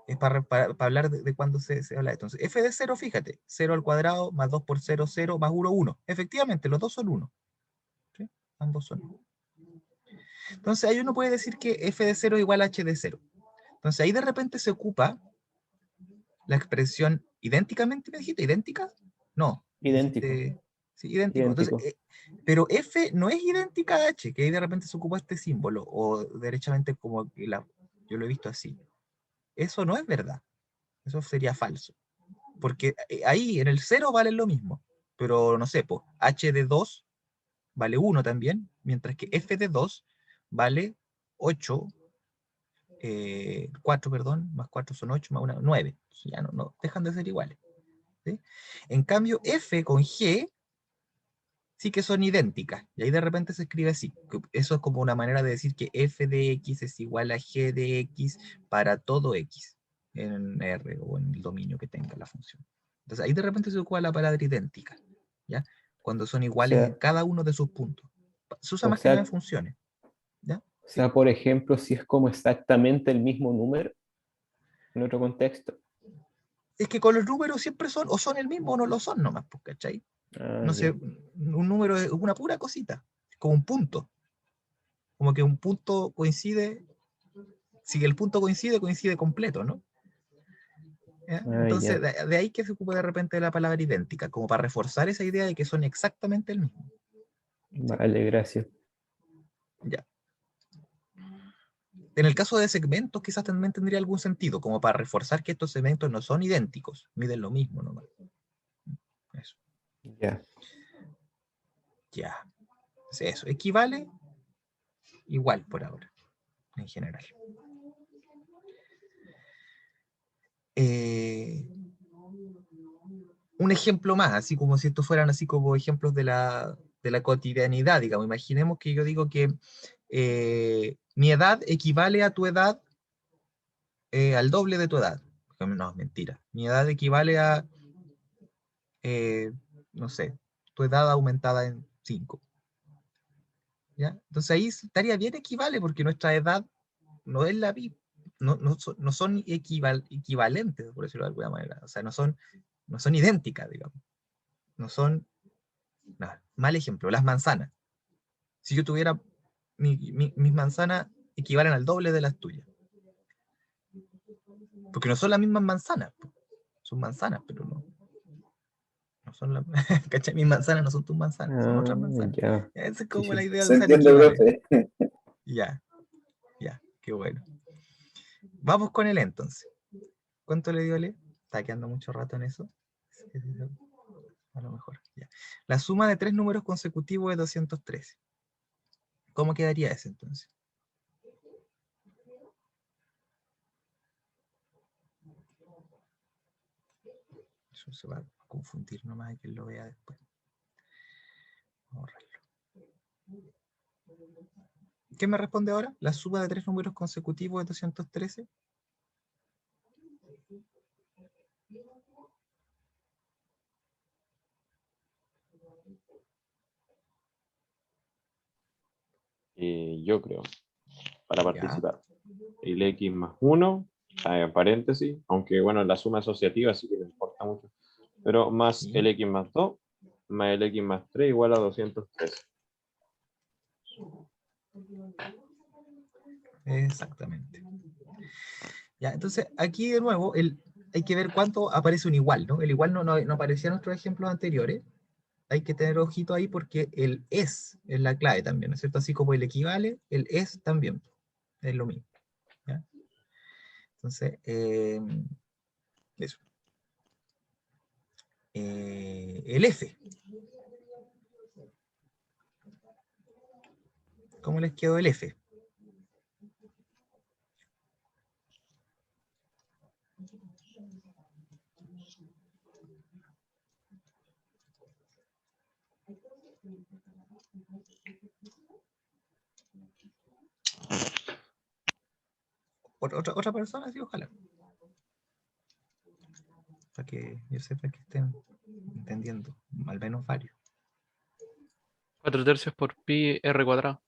es para hablar de cuándo se habla de esto. Entonces, f de 0, fíjate, 0 al cuadrado más 2 por 0, 0, más 1, 1. Efectivamente, los dos son 1. ¿Sí? Ambos son 1. Entonces, ahí uno puede decir que f de 0 igual a h de 0. Entonces, ahí de repente se ocupa la expresión idénticamente, ¿me dijiste? ¿Idéntica? No. Idéntico. Sí, idéntico. Entonces, Idéntico. pero f no es idéntica a h, que ahí de repente se ocupa este símbolo, o derechamente como que yo lo he visto así. Eso no es verdad. Eso sería falso. Porque ahí en el 0 vale lo mismo. Pero no sé, pues, h de 2 vale 1 también, mientras que f de 2 vale 8, 4, perdón, más 4 son 8, más 1, 9. Ya no dejan de ser iguales. ¿Sí? En cambio, f con g sí que son idénticas. Y ahí de repente se escribe así. Eso es como una manera de decir que f de x es igual a g de x para todo x en R o en el dominio que tenga la función. Entonces ahí de repente se ocupa la palabra idéntica, ¿ya? Cuando son iguales en cada uno de sus puntos. Se usa más que nada en funciones, ¿ya? O sea, por ejemplo, si es como exactamente el mismo número en otro contexto. Es que con los números siempre son, o son el mismo o no lo son nomás, pues, ¿cachai? No sé, un número es una pura cosita, como un punto. Como que un punto coincide, si el punto coincide completo, ¿no? Entonces, de ahí que se ocupa de repente la palabra idéntica, como para reforzar esa idea de que son exactamente el mismo. Vale, gracias. Ya. En el caso de segmentos, quizás también tendría algún sentido, como para reforzar que estos segmentos no son idénticos, miden lo mismo nomás. Eso. Ya. Ya. Eso. Equivale igual por ahora, en general. Un ejemplo más, así como si estos fueran así como ejemplos de la cotidianidad, digamos. Imaginemos que yo digo que mi edad equivale a tu edad al doble de tu edad. No, mentira. Mi edad equivale a no sé, tu edad aumentada en 5. ¿Ya? Entonces ahí estaría bien equivale, porque nuestra edad no es la misma, no son equivalentes, por decirlo de alguna manera. O sea, no son idénticas, digamos. No son, no, mal ejemplo, las manzanas. Si yo tuviera, mis manzanas equivalen al doble de las tuyas. Porque no son las mismas manzanas. Son manzanas, pero no son las... ¿Cachai? Mis manzanas no son tus manzanas, son otras manzanas. Ya. Esa es Sí, como sí. la idea de Se usar entiende, equivalente. profe. Ya, qué bueno. Vamos con el entonces. ¿Cuánto le dio Le? Está quedando mucho rato en eso. A lo mejor. Ya. La suma de 3 números consecutivos es 213. ¿Cómo quedaría ese entonces? Eso se va a confundir nomás y que lo vea después. Vamos a borrarlo. ¿Qué me responde ahora? La suma de 3 números consecutivos es 213. Yo creo, para Ya. participar. El X más 1, paréntesis, aunque bueno, la suma asociativa sí que no importa mucho, pero más Sí. el X más 2, más el X más 3 igual a 213. Exactamente. Ya, entonces aquí de nuevo hay que ver cuánto aparece un igual, ¿no? El igual no aparecía en nuestros ejemplos anteriores. Hay que tener ojito ahí porque el es la clave también, ¿no es cierto? Así como el equivale, el es también es lo mismo. ¿Ya? Entonces, eso. El F. ¿Cómo les quedó el F? ¿Otra persona? Sí, ojalá. Para que yo sepa que estén entendiendo, al menos varios. 4 tercios por pi r cuadrado.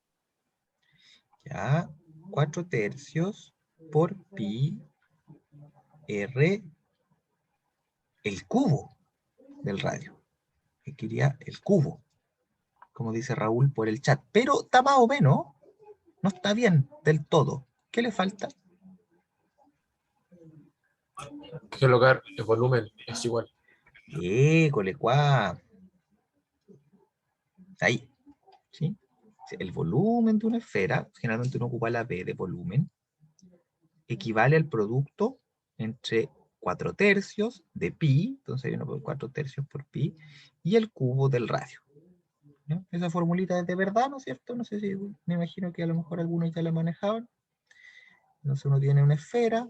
Ya, 4 tercios por pi r, el cubo del radio. Que quería el cubo, como dice Raúl por el chat. Pero está más o menos, no está bien del todo. ¿Qué le falta? Que el hogar, el volumen es igual. Colecuá. Ahí. ¿Sí? El volumen de una esfera, generalmente uno ocupa la B de volumen, equivale al producto entre 4 tercios de pi, entonces hay uno por 4 tercios por pi, y el cubo del radio. ¿No? Esa formulita es de verdad, ¿no es cierto? No sé si, me imagino que a lo mejor algunos ya la manejaban. Entonces uno tiene una esfera,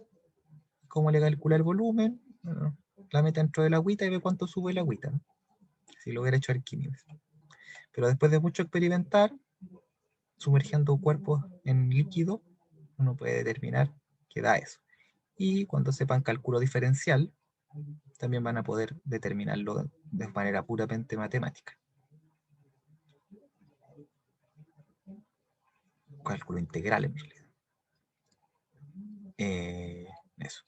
¿cómo le calcula el volumen? Bueno, la mete dentro de la agüita y ve cuánto sube la agüita, ¿no? Si lo hubiera hecho Arquímedes. Pero después de mucho experimentar, sumergiendo cuerpos en líquido, uno puede determinar que da eso. Y cuando sepan cálculo diferencial, también van a poder determinarlo de manera puramente matemática. Cálculo integral en realidad. Eso.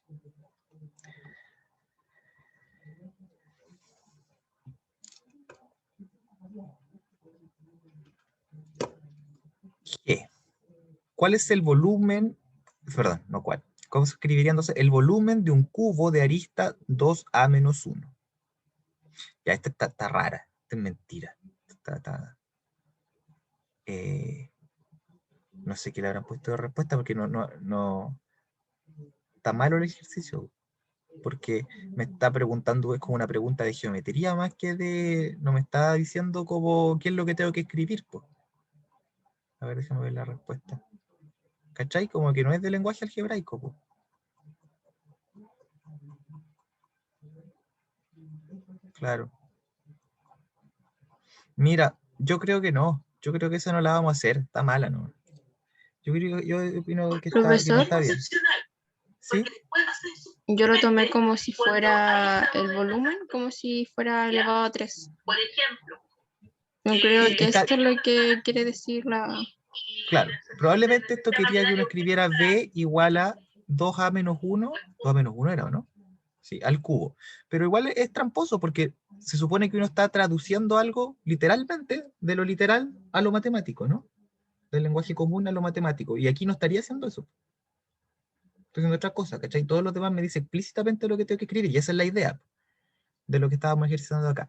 G. ¿Cuál es el volumen? Perdón, no cuál. ¿Cómo se escribiría entonces? El volumen de un cubo de arista 2a menos 1. Ya, esta está rara. Esta es mentira. No sé qué le habrán puesto de respuesta porque no está malo el ejercicio. Porque me está preguntando, es como una pregunta de geometría más que de... No me está diciendo como qué es lo que tengo que escribir. Pues. A ver, déjame ver la respuesta. ¿Cachai? Como que no es de lenguaje algebraico. Pues. Claro. Mira, yo creo que no. Yo creo que esa no la vamos a hacer. Está mala, ¿no? Yo opino que no Profesor, está bien. ¿Sí? Yo lo tomé como si fuera el volumen, como si fuera elevado a 3. No creo Sí, que está, esto es lo que quiere decir la... claro, probablemente esto quería que uno escribiera b igual a 2a menos 1, 2a menos 1 era, ¿o no? Sí, al cubo. Pero igual es tramposo porque se supone que uno está traduciendo algo literalmente de lo literal a lo matemático, ¿no? Del lenguaje común a lo matemático. Y aquí no estaría haciendo eso. Estoy haciendo otra cosa, ¿cachai? Todos los demás me dicen explícitamente lo que tengo que escribir y esa es la idea de lo que estábamos ejercitando acá.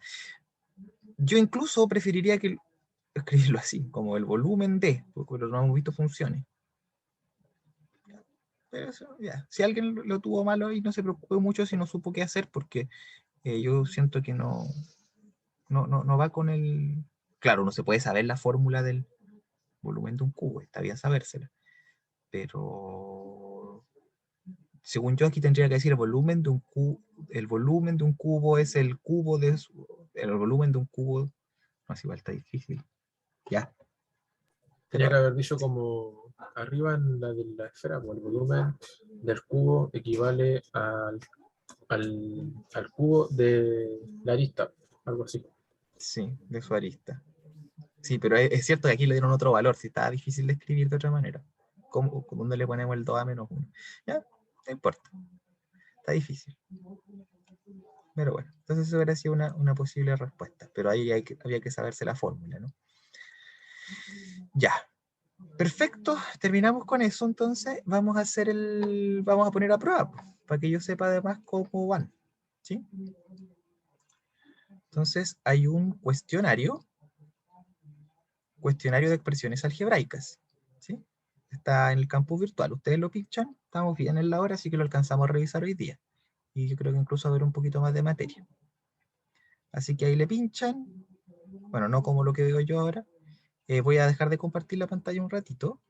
Yo incluso preferiría que escribirlo así, como el volumen de, porque lo hemos visto funciones. Pero eso, ya. Si alguien lo tuvo malo y no se preocupó mucho si no supo qué hacer, porque yo siento que no va con el... Claro, no se puede saber la fórmula del volumen de un cubo, está bien sabérsela, pero según yo aquí tendría que decir el volumen de un cubo es el cubo de el volumen de un cubo, no es igual, está difícil. Ya. Tenía Pero que haber dicho como arriba en la de la esfera, pues el volumen del cubo equivale al cubo de la arista, algo así. sí, de su arista. Sí, pero es cierto que aquí le dieron otro valor, si estaba difícil de escribir de otra manera. ¿Dónde le ponemos el 2a menos 1? Ya, no importa, está difícil. Pero bueno, entonces eso hubiera sido una posible respuesta, pero ahí había que saberse la fórmula, ¿no? Ya, perfecto, terminamos con eso, entonces vamos a vamos a poner a prueba, para que yo sepa además cómo van, ¿sí? Entonces hay un cuestionario de expresiones algebraicas, ¿sí? Está en el campus virtual, ustedes lo pinchan, estamos bien en la hora, así que lo alcanzamos a revisar hoy día, y yo creo que incluso a ver un poquito más de materia. Así que ahí le pinchan, bueno, no como lo que veo yo ahora. Voy a dejar de compartir la pantalla un ratito,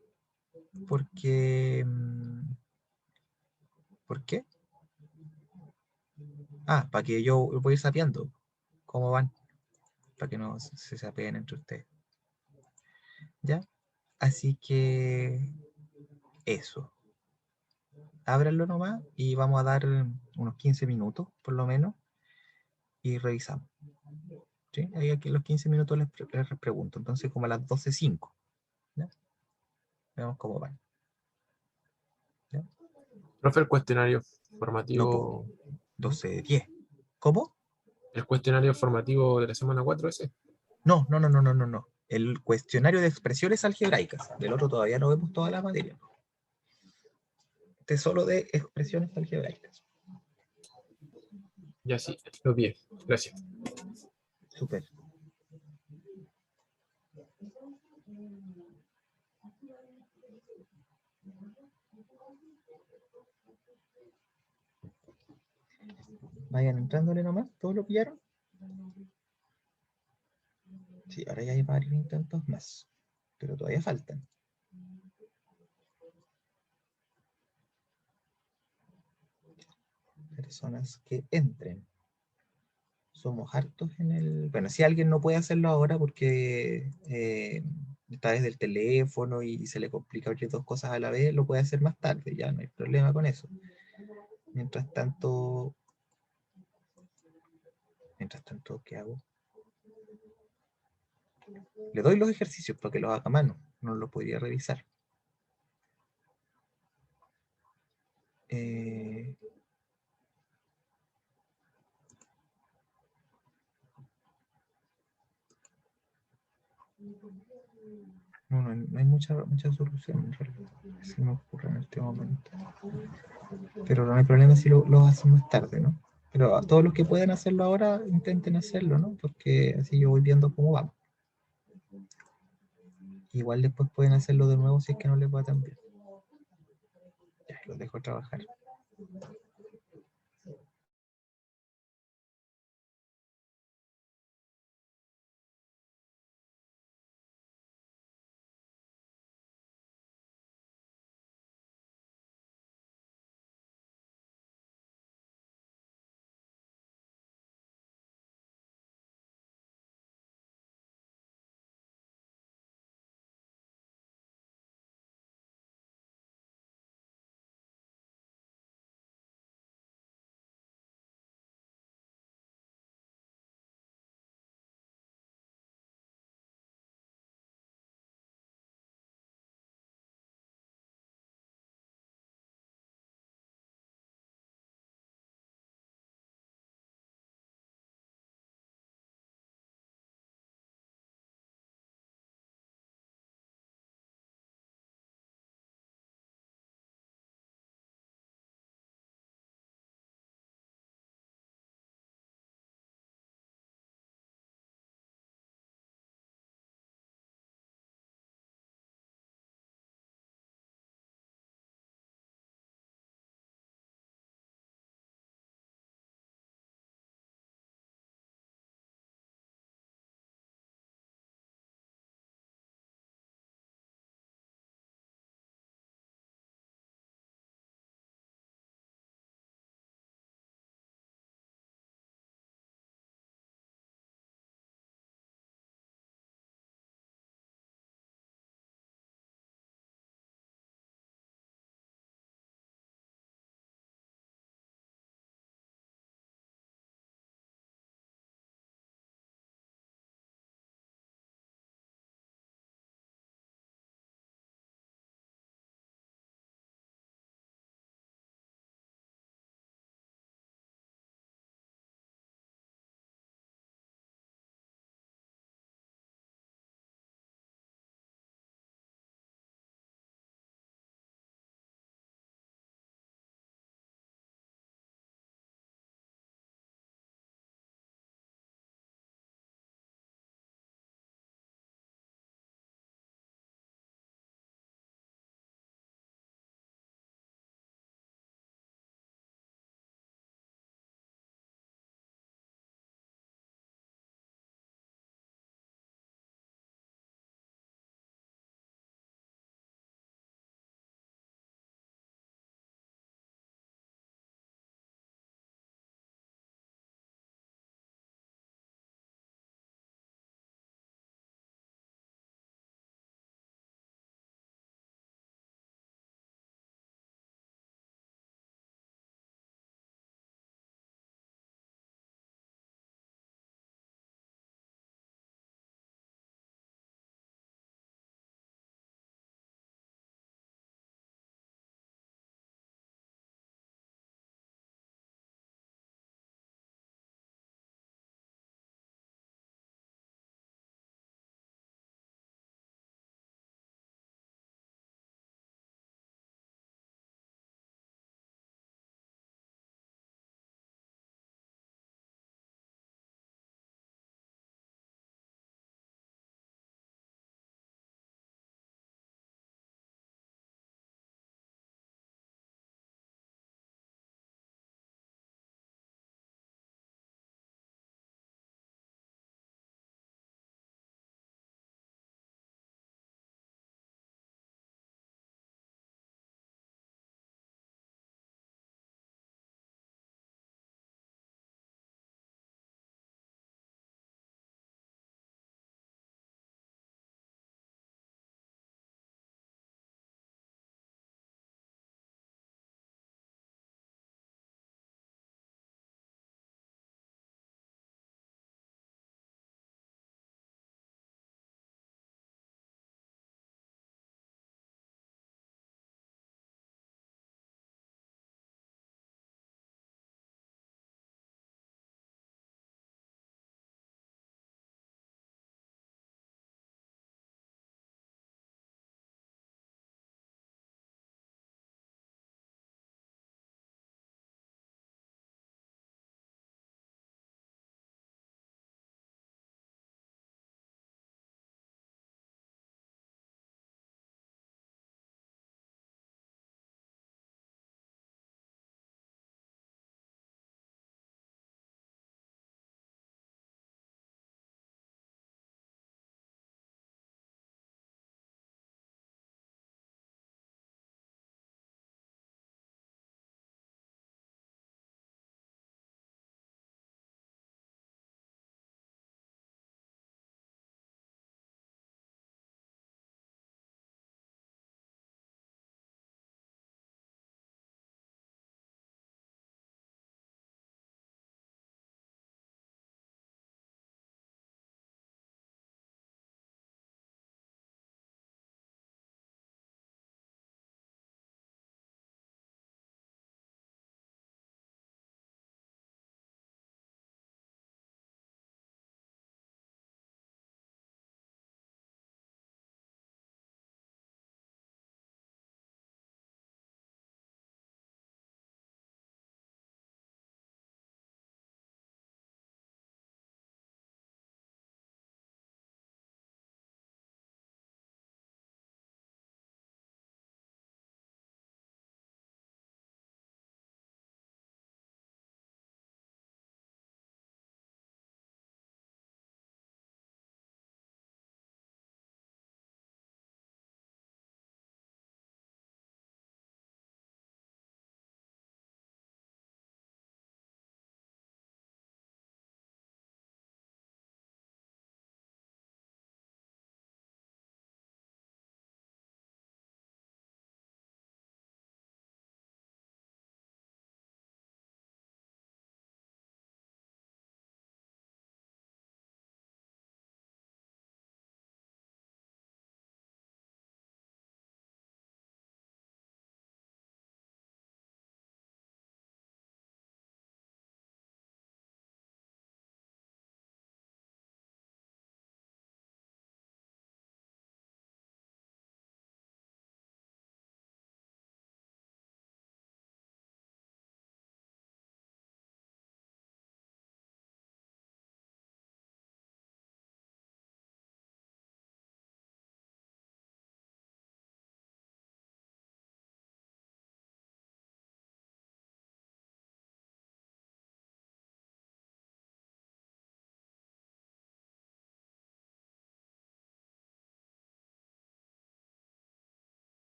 porque... ¿Por qué? Ah, para que yo voy a ir sapeando cómo van, para que no se sapeen entre ustedes. ¿Ya? Así que eso. Ábranlo nomás y vamos a dar unos 15 minutos, por lo menos, y revisamos. ¿Sí? Ahí aquí en los 15 minutos les pregunto. Entonces, como a las 12:05. ¿Ya? Veamos cómo van. ¿Ya? Profe, el cuestionario No, formativo, 12:10. ¿Cómo? el cuestionario formativo de la semana 4 ese. No, no, no, no, no, no, no. El cuestionario de expresiones algebraicas. Del otro todavía no vemos toda la materia. Este es solo de expresiones algebraicas. Ya sí, los 10. Gracias. Súper. Vayan entrándole nomás. ¿Todos lo pillaron? Sí, ahora ya hay varios intentos más. Pero todavía faltan. Personas que entren. Somos hartos en el... Bueno, si alguien no puede hacerlo ahora porque está desde el teléfono y se le complica abrir dos cosas a la vez, lo puede hacer más tarde, ya no hay problema con eso. Mientras tanto, ¿qué hago? Le doy los ejercicios para que los haga a mano, no los podría revisar. Eh, no hay mucha solución en realidad, se me ocurre en este momento. Pero no hay problema si los hacen más tarde, ¿no? Pero a todos los que puedan hacerlo ahora, intenten hacerlo, ¿no? Porque así yo voy viendo cómo vamos. Igual después pueden hacerlo de nuevo si es que no les va tan bien. Ya, los dejo trabajar.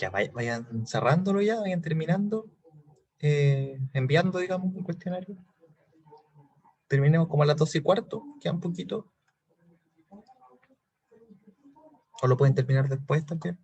Ya vayan cerrándolo ya, vayan terminando, enviando, digamos, un cuestionario. Terminemos como a las 12:15, queda un poquito. O lo pueden terminar después también.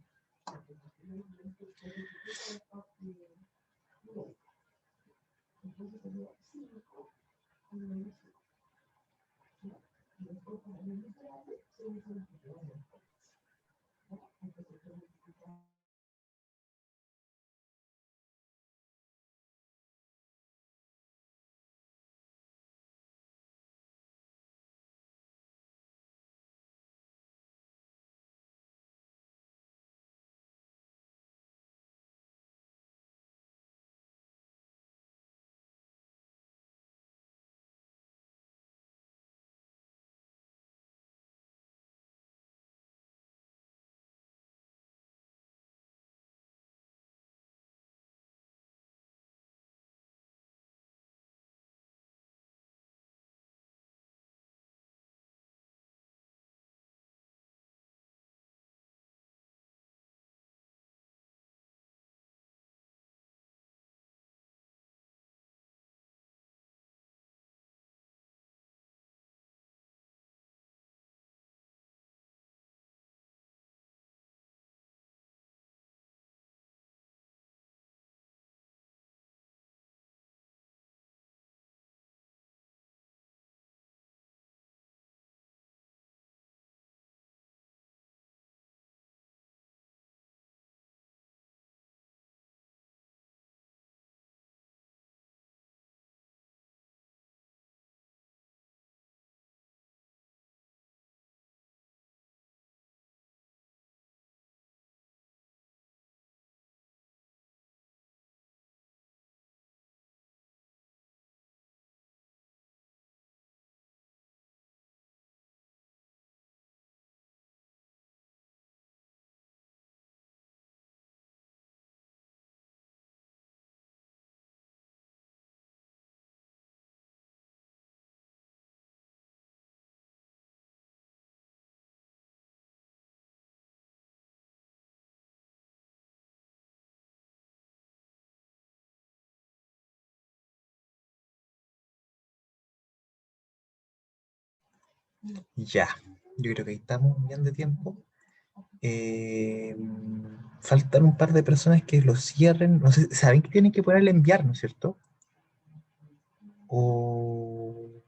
Ya, yo creo que ahí estamos bien de tiempo. Faltan un par de personas que lo cierren. No sé, saben que tienen que ponerle enviar, ¿no es cierto? O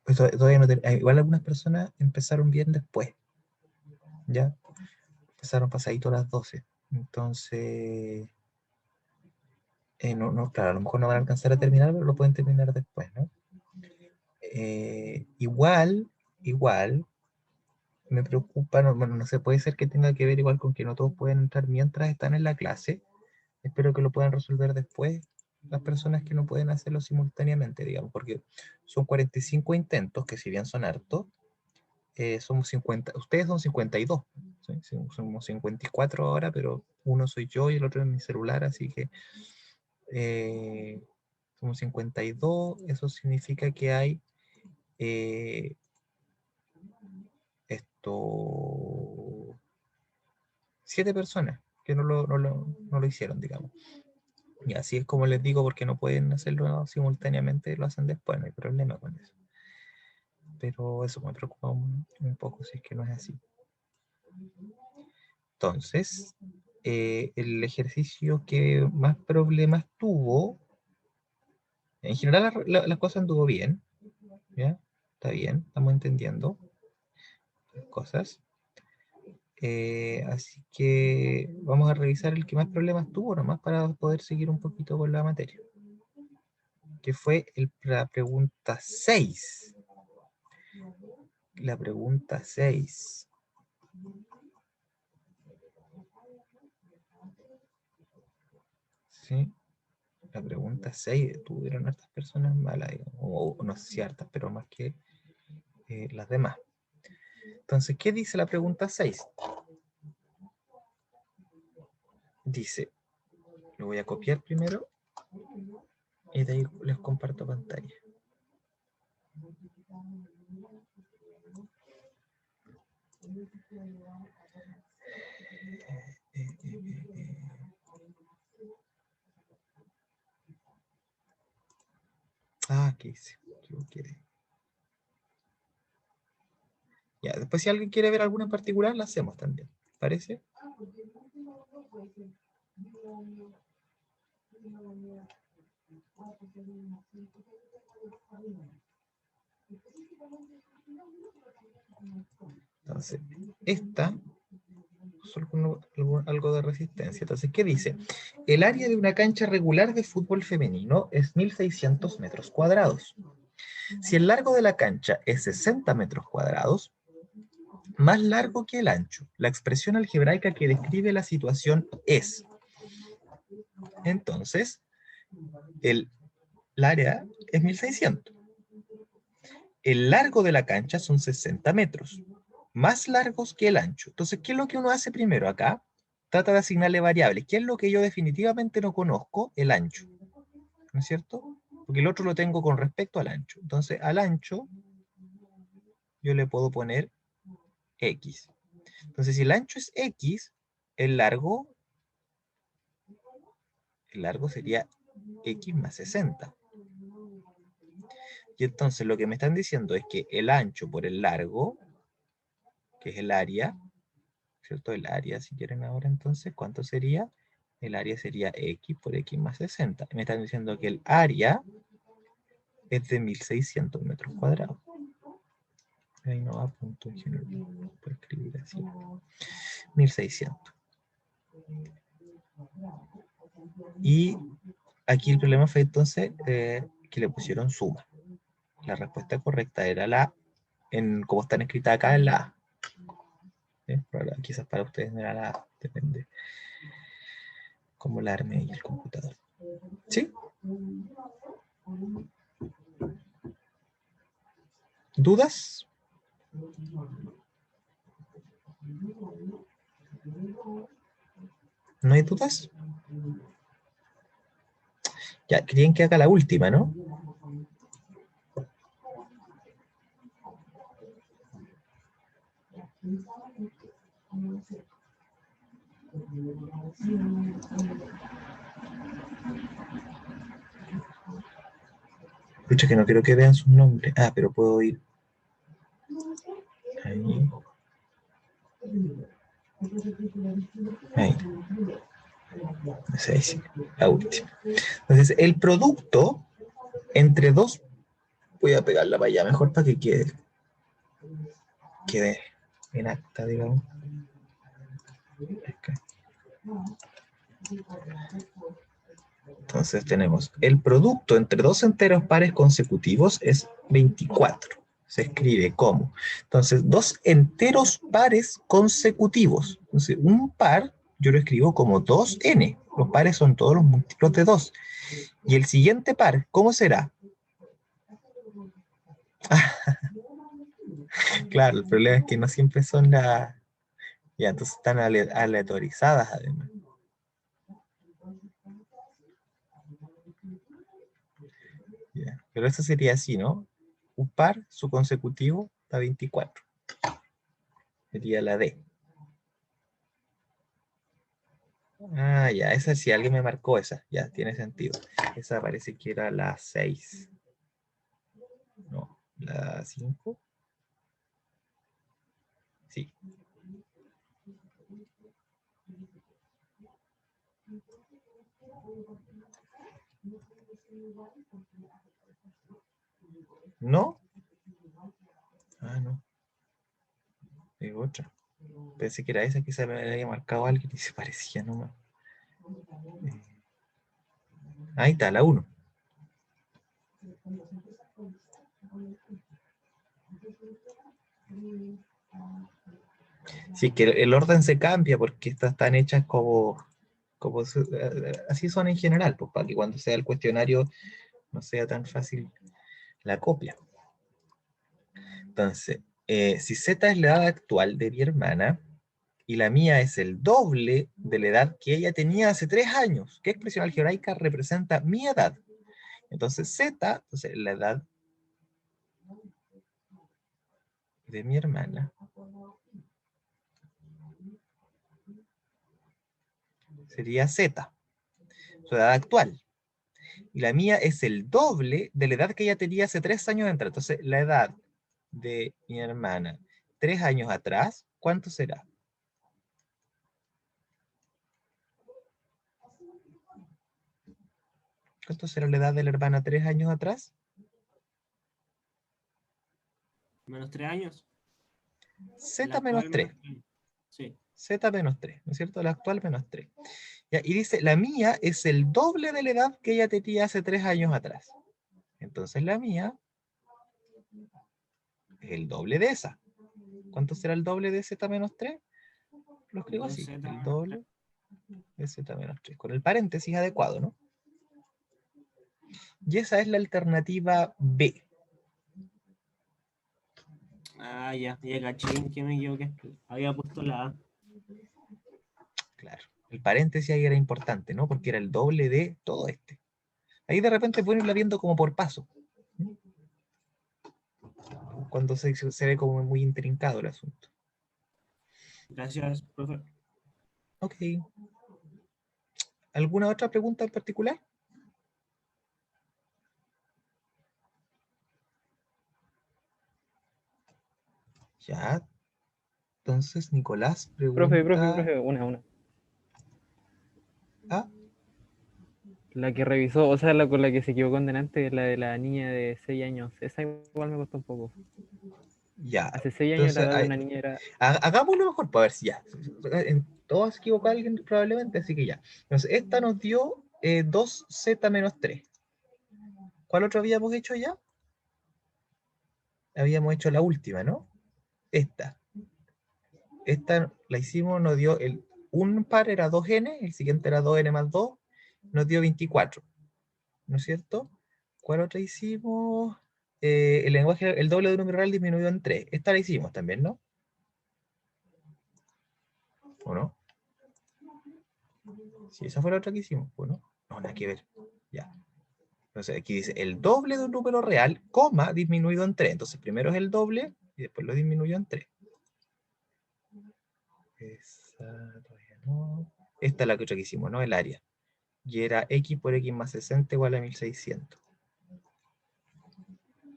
todavía no igual algunas personas empezaron bien después. Ya empezaron pasadito a las 12. Entonces, claro, a lo mejor no van a alcanzar a terminar, pero lo pueden terminar después, ¿no? Igual, me preocupa, bueno, no sé, puede ser que tenga que ver igual con que no todos pueden entrar mientras están en la clase. Espero que lo puedan resolver después las personas que no pueden hacerlo simultáneamente, digamos, porque son 45 intentos, que si bien son hartos, somos 50, ustedes son 52, ¿sí? Somos 54 ahora, pero uno soy yo y el otro es mi celular, así que somos 52, eso significa que hay esto 7 personas que no lo hicieron, digamos. Y así es como les digo, porque no pueden hacerlo simultáneamente, lo hacen después, no hay problema con eso. Pero eso me preocupa un poco si es que no es así. Entonces, el ejercicio que más problemas tuvo, en general las cosas anduvo bien, ¿ya? Está bien, estamos entendiendo las cosas. Así que vamos a revisar el que más problemas tuvo, nomás para poder seguir un poquito con la materia. Que fue la pregunta 6. La pregunta 6. ¿Sí? La pregunta 6 tuvieron hartas personas malas, digamos, o no sé si hartas, pero más que las demás. Entonces, ¿qué dice la pregunta 6? Dice, lo voy a copiar primero y de ahí les comparto pantalla. ¿Qué hice? Ya, después si alguien quiere ver alguna en particular, la hacemos también. ¿Parece? Entonces, esta, solo con algo de resistencia. Entonces, ¿qué dice? El área de una cancha regular de fútbol femenino es 1.600 metros cuadrados. Si el largo de la cancha es 60 metros cuadrados, más largo que el ancho, la expresión algebraica que describe la situación es. Entonces, el área es 1.600. El largo de la cancha son 60 metros, más largos que el ancho. Entonces, ¿qué es lo que uno hace primero acá? Trata de asignarle variables. ¿Qué es lo que yo definitivamente no conozco? El ancho. ¿No es cierto? Porque el otro lo tengo con respecto al ancho. Entonces, al ancho, yo le puedo poner X. Entonces, si el ancho es X, el largo sería X más 60. Y entonces lo que me están diciendo es que el ancho por el largo, que es el área, ¿cierto? El área, si quieren ahora entonces, ¿cuánto sería? El área sería X por X más 60. Me están diciendo que el área es de 1.600 metros cuadrados. Ahí no va punto en general, puedo escribir así. 1.600. Y aquí el problema fue entonces que le pusieron suma. La respuesta correcta era la, como están escritas acá, en la A. Pero quizás para ustedes no era la A, depende cómo la arme y el computador. ¿Sí? ¿Dudas? ¿No hay dudas? Ya, querían que haga la última, ¿no? Escucha que no quiero que vean sus nombres. Pero puedo ir. Ahí. Ahí. Ahí sí, la última. Entonces, el producto entre dos, voy a pegarla para allá mejor para que quede en acta, digamos. Acá. Entonces tenemos el producto entre dos enteros pares consecutivos es 24. Se escribe como. Entonces, dos enteros pares consecutivos. Entonces, un par yo lo escribo como 2n. Los pares son todos los múltiplos de 2. Y el siguiente par, ¿cómo será? Claro, el problema es que no siempre son las... Ya, entonces están aleatorizadas además. Ya, pero eso sería así, ¿no? Un par, su consecutivo, da 24. Sería la D. Ya, esa sí, alguien me marcó esa. Ya, tiene sentido. Esa parece que era la 6. No, la 5. Sí. ¿No? No. Es otra. Pensé que era esa que se me había marcado alguien y se parecía nomás. Ahí está, la 1. Sí, que el orden se cambia porque estas están hechas como así son en general, pues para que cuando sea el cuestionario no sea tan fácil la copia. Entonces, si Z es la edad actual de mi hermana y la mía es el doble de la edad que ella tenía hace 3 años, ¿qué expresión algebraica representa mi edad? Entonces, Z, entonces la edad de mi hermana sería Z, su edad actual. Y la mía es el doble de la edad que ella tenía hace 3 años atrás. Entonces, la edad de mi hermana 3 años atrás, ¿cuánto será? ¿Cuánto será la edad de la hermana 3 años atrás? Menos 3 años. Z La menos actual 3. menos 3. Sí. Z menos 3, ¿no es cierto? La actual menos 3. Ya, y dice, la mía es el doble de la edad que ella tenía hace 3 años atrás. Entonces la mía es el doble de esa. ¿Cuánto será el doble de Z menos 3? Lo escribo así, 2Z el menos doble de Z menos 3, con el paréntesis adecuado, ¿no? Y esa es la alternativa B. Ah, ya caché que me equivoqué. Había puesto la A. Claro, el paréntesis ahí era importante, ¿no? Porque era el doble de todo este. Ahí de repente pueden irla viendo como por paso. Cuando se ve como muy intrincado el asunto. Gracias, profe. Ok. ¿Alguna otra pregunta en particular? Ya. Entonces, Nicolás pregunta... Profe, una. Ah, La que revisó, o sea, la con la que se equivocó en delante, la de la niña de 6 años. Esa igual me costó un poco. ya. Hace 6 años la Entonces, edad de una niña era... hagámoslo mejor para ver si ya. En todos se equivocó alguien probablemente, así que ya. Entonces, esta nos dio 2Z menos 3. ¿Cuál otro habíamos hecho ya? Habíamos hecho la última, ¿no? Esta. Esta la hicimos, nos dio un par era 2n, el siguiente era 2n más 2, nos dio 24. ¿No es cierto? ¿Cuál otra hicimos? El lenguaje, el doble de un número real disminuido en 3. Esta la hicimos también, ¿no? ¿O no? Sí, esa fue la otra que hicimos, ¿o no? No, nada que ver. Ya. Entonces aquí dice el doble de un número real, coma, disminuido en 3. Entonces primero es el doble y después lo disminuyó en 3. Esa todavía no. Esta es la que otra que hicimos, ¿no? El área. Y era x por x más 60 igual a 1600.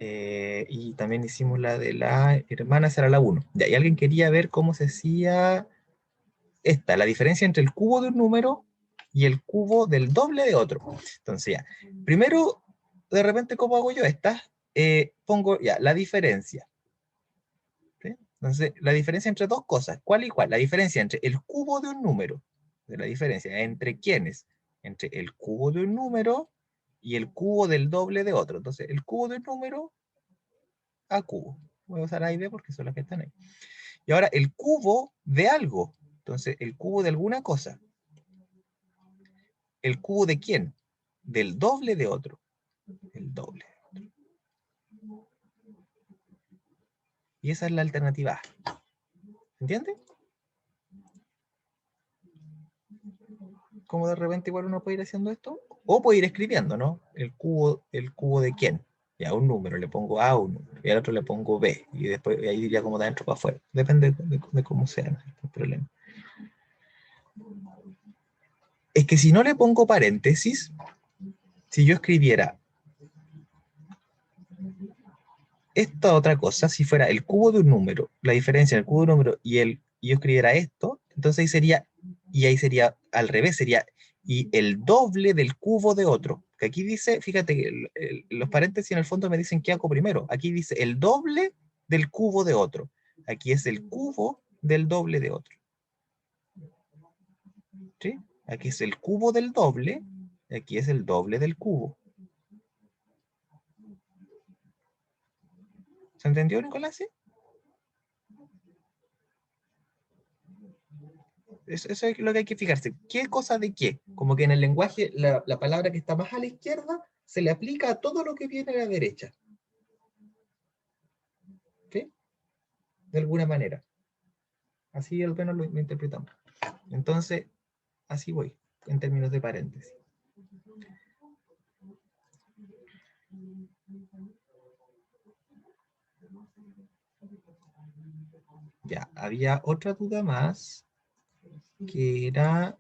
Y también hicimos la de la hermana, será la 1. Ya, y alguien quería ver cómo se hacía esta, la diferencia entre el cubo de un número y el cubo del doble de otro. Entonces ya, primero, de repente, ¿cómo hago yo esta? Pongo ya la diferencia. ¿Sí? Entonces, la diferencia entre dos cosas, ¿cuál y cuál? La diferencia entre el cubo de un número, de la diferencia entre quiénes, entre el cubo de un número y el cubo del doble de otro. Entonces, el cubo de un número a cubo. Voy a usar A y B porque son las que están ahí. Y ahora el cubo de algo. Entonces, el cubo de alguna cosa. ¿El cubo de quién? Del doble de otro. El doble de otro. Y esa es la alternativa A. ¿Entiende? Como de repente igual uno puede ir haciendo esto. O puede ir escribiendo, ¿no? El cubo de quién. Ya, un número, le pongo A, un número, y al otro le pongo B, y después ahí diría como de adentro para afuera. Depende de cómo sea, ¿no? El problema. Es que si no le pongo paréntesis, si yo escribiera esta otra cosa, si fuera el cubo de un número, la diferencia entre el cubo de un número y yo escribiera esto, entonces ahí sería al revés, sería y el doble del cubo de otro. Que aquí dice, fíjate que los paréntesis en el fondo me dicen qué hago primero. Aquí dice el doble del cubo de otro. Aquí es el cubo del doble de otro. ¿Sí? Aquí es el cubo del doble, aquí es el doble del cubo. ¿Se entendió, Nicolás? ¿Sí? Eso es lo que hay que fijarse. ¿Qué cosa de qué? Como que en el lenguaje, la palabra que está más a la izquierda se le aplica a todo lo que viene a la derecha. ¿Sí? De alguna manera. Así al menos lo interpretamos. Entonces, así voy, en términos de paréntesis. Ya, había otra duda más, que era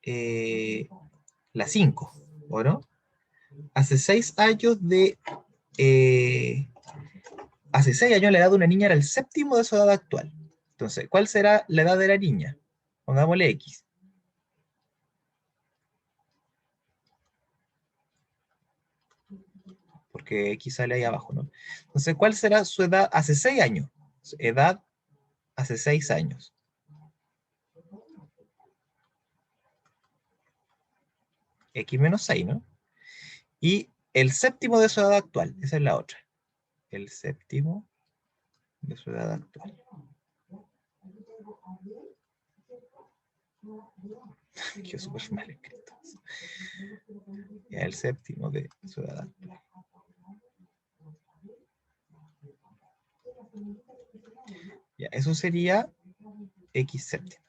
la 5, ¿o no? Hace 6 años hace 6 años la edad de una niña era el séptimo de su edad actual. Entonces, ¿cuál será la edad de la niña? Pongámosle X. Porque X sale ahí abajo, ¿no? Entonces, ¿cuál será su edad hace 6 años? Edad hace 6 años. X menos 6, ¿no? Y el séptimo de su edad actual. Esa es la otra. El séptimo de su edad actual. Qué súper mal escrito. Ya, el séptimo de su edad actual. Ya, eso sería X séptimo.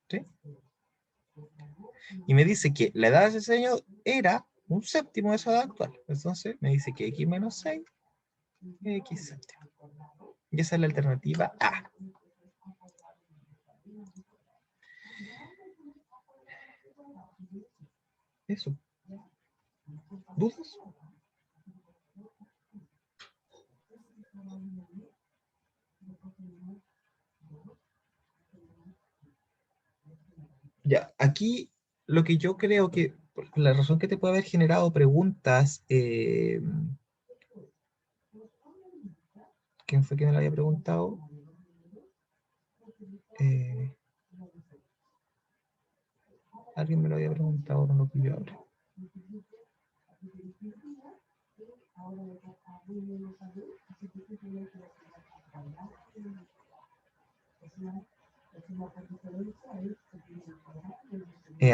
¿Sí? Y me dice que la edad de ese año era un séptimo de su edad actual. Entonces me dice que X menos 6 es X séptimo. Y esa es la alternativa A. Eso. ¿Dudas? Ya, aquí lo que yo creo que, la razón que te puede haber generado preguntas, ¿quién fue quien me lo había preguntado? Alguien me lo había preguntado, no lo pillo ahora.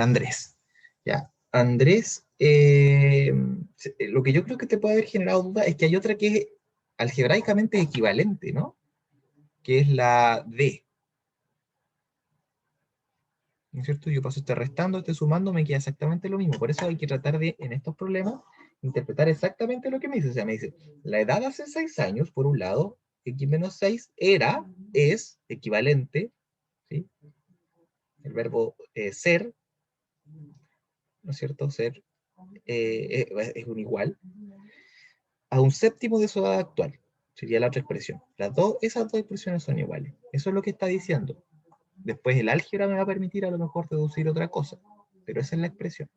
Andrés. Ya, Andrés, lo que yo creo que te puede haber generado duda es que hay otra que es algebraicamente equivalente, ¿no? Que es la D. ¿No es cierto? Yo paso este restando, este sumando, me queda exactamente lo mismo. Por eso hay que tratar de, en estos problemas, interpretar exactamente lo que me dice. O sea, me dice, la edad hace 6 años, por un lado, X menos 6 era, es, equivalente, ¿sí? El verbo ser, ¿no es cierto? Ser es un igual, a un séptimo de su edad actual. Sería la otra expresión. Esas dos expresiones son iguales. Eso es lo que está diciendo. Después el álgebra me va a permitir a lo mejor deducir otra cosa, pero esa es la expresión.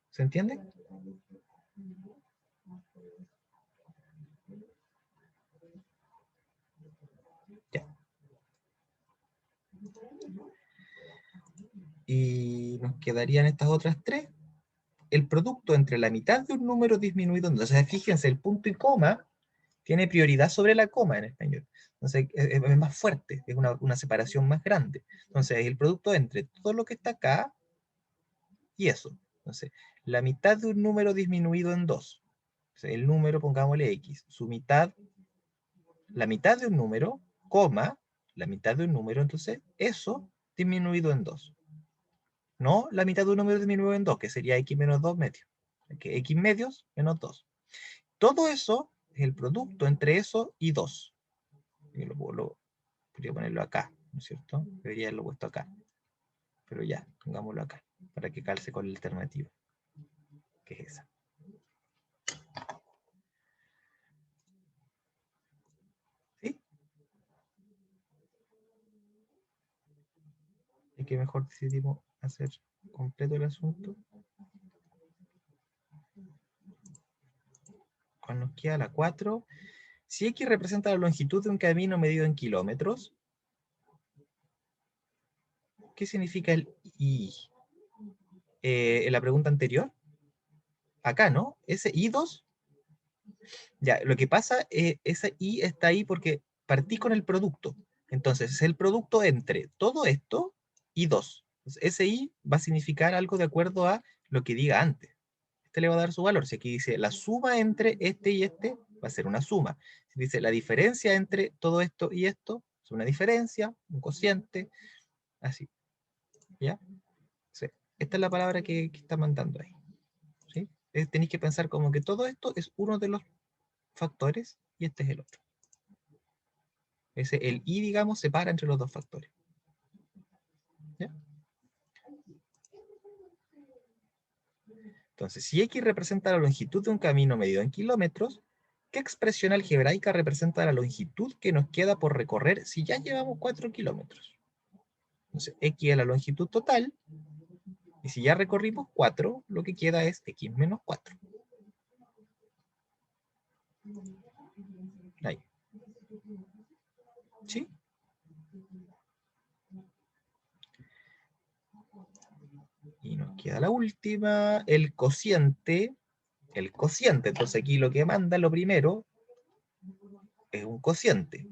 ¿Se entiende? Ya. Y nos quedarían estas otras tres. El producto entre la mitad de un número disminuido. Entonces, fíjense, el punto y coma tiene prioridad sobre la coma en español. Entonces, es más fuerte, es una separación más grande. Entonces, el producto entre todo lo que está acá y eso. Entonces, la mitad de un número disminuido en 2. El número, pongámosle X. Su mitad, la mitad de un número, coma, la mitad de un número, entonces, eso disminuido en 2. No la mitad de un número disminuido en 2, que sería X menos 2 medios. Que X medios menos 2. Todo eso es el producto entre eso y 2. Yo podría ponerlo acá, ¿no es cierto? Debería haberlo puesto acá. Pero ya, pongámoslo acá, para que calce con la alternativa, que es esa. ¿Sí? Y que mejor decidimos hacer completo el asunto. Cuando nos queda la 4. Si X representa la longitud de un camino medido en kilómetros, ¿qué significa el I? En la pregunta anterior, acá, ¿no? Ese I2, ya, lo que pasa es ese I está ahí porque partí con el producto. Entonces, es el producto entre todo esto y 2. Entonces, ese I va a significar algo de acuerdo a lo que diga antes. Este le va a dar su valor. Si aquí dice la suma entre este y este, va a ser una suma. Si dice la diferencia entre todo esto y esto, es una diferencia, un cociente, así. ¿Ya? Sí. Esta es la palabra que está mandando ahí. ¿Sí? Tenéis que pensar como que todo esto es uno de los factores y este es el otro. El I, digamos, separa entre los dos factores. ¿Ya? Entonces, si X representa la longitud de un camino medido en kilómetros, ¿qué expresión algebraica representa la longitud que nos queda por recorrer si ya llevamos 4 kilómetros? Entonces, X es la longitud total, y si ya recorrimos 4, lo que queda es X menos 4. Ahí. ¿Sí? Y nos queda la última, el cociente. El cociente, entonces aquí lo que manda, lo primero, es un cociente.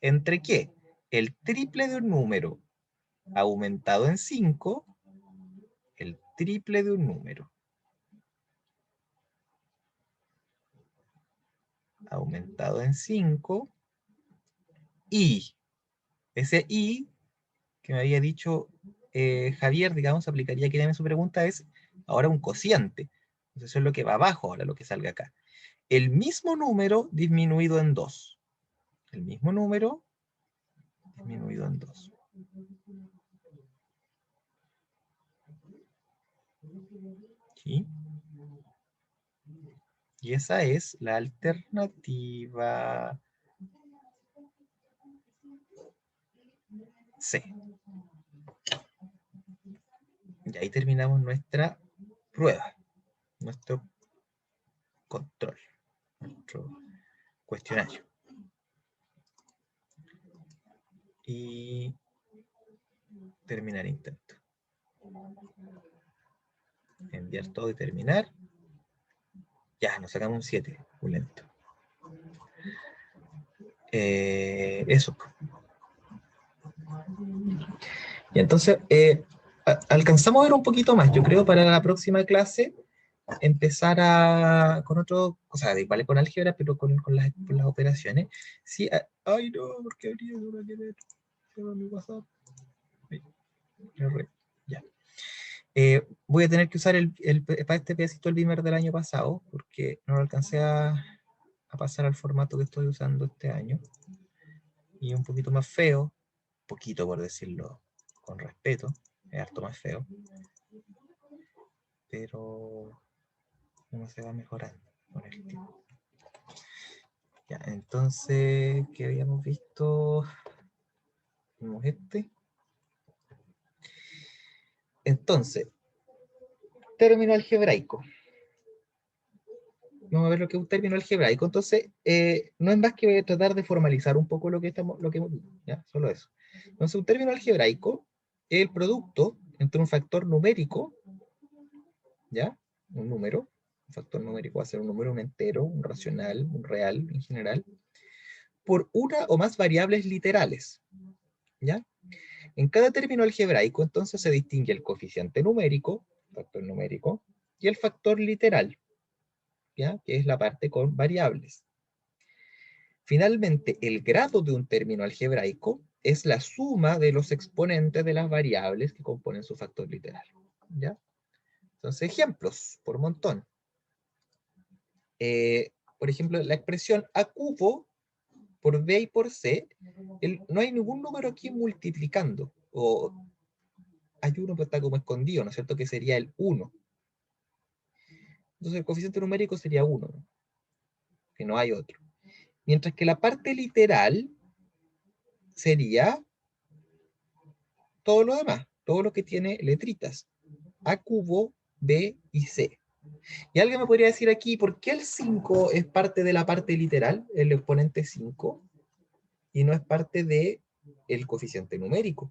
¿Entre qué? El triple de un número aumentado en 5, el triple de un número aumentado en 5, y ese y que me había dicho Javier, digamos, aplicaría aquí también su pregunta, es ahora un cociente. Entonces eso es lo que va abajo, ahora lo que salga acá. El mismo número disminuido en 2. El mismo número disminuido en 2. ¿Sí? Y esa es la alternativa C. Y ahí terminamos nuestra prueba, nuestro control, nuestro cuestionario. Y terminar intento. Enviar todo y terminar. Ya, nos sacamos un 7, muy lento. Eso. Y entonces, alcanzamos a ver un poquito más. Yo creo para la próxima clase empezar con otro, o sea, vale con álgebra, pero con las operaciones. Sí, ay no, porque habría una que ver. Mi WhatsApp. Ya. Voy a tener que usar para este pedacito el Beamer del año pasado, porque no lo alcancé a pasar al formato que estoy usando este año. Y un poquito más feo, poquito por decirlo con respeto, es harto más feo, pero uno se va mejorando con el tiempo. Ya, entonces, ¿qué habíamos visto? Vimos este. Entonces, término algebraico. Vamos a ver lo que es un término algebraico. Entonces, no es más que tratar de formalizar un poco lo que hemos visto. ¿Ya? Solo eso. Entonces, un término algebraico es el producto entre un factor numérico, ¿ya? Un número. Un factor numérico va a ser un número, un entero, un racional, un real en general, por una o más variables literales, ¿ya? En cada término algebraico, entonces, se distingue el coeficiente numérico, factor numérico, y el factor literal, ¿ya? Que es la parte con variables. Finalmente, el grado de un término algebraico es la suma de los exponentes de las variables que componen su factor literal, ¿ya? Entonces, ejemplos, por montón. Por ejemplo, la expresión a cubo por b y por c, no hay ningún número aquí multiplicando, o hay uno que está como escondido, ¿no es cierto? Que sería el 1. Entonces el coeficiente numérico sería 1, ¿no? Que no hay otro. Mientras que la parte literal sería todo lo demás, todo lo que tiene letritas. A cubo, b y c. Y alguien me podría decir aquí, ¿por qué el 5 es parte de la parte literal, el exponente 5, y no es parte de el coeficiente numérico?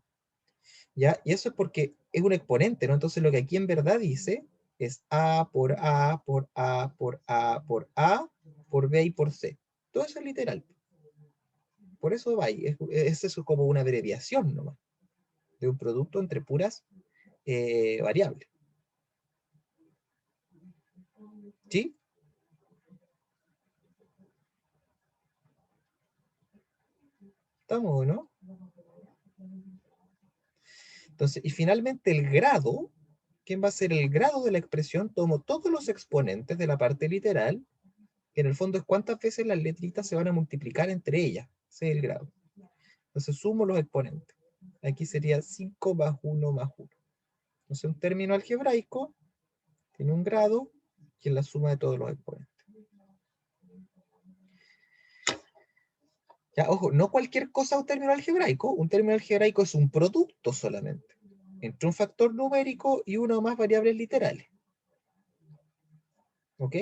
¿Ya? Y eso es porque es un exponente, ¿no? Entonces lo que aquí en verdad dice es A por A por A por A por A por B y por C. Todo eso es literal. Por eso va ahí. Es eso como una abreviación nomás de un producto entre puras variables. ¿Sí? ¿Estamos, no? Entonces, y finalmente el grado, ¿quién va a ser el grado de la expresión? Tomo todos los exponentes de la parte literal, que en el fondo es cuántas veces las letritas se van a multiplicar entre ellas. Ese es el grado. Entonces sumo los exponentes. Aquí sería 5 más 1 más 1. Entonces un término algebraico tiene un grado, que es la suma de todos los exponentes. Ya, ojo, no cualquier cosa es un término algebraico. Un término algebraico es un producto solamente, entre un factor numérico y una o más variables literales. ¿Ok?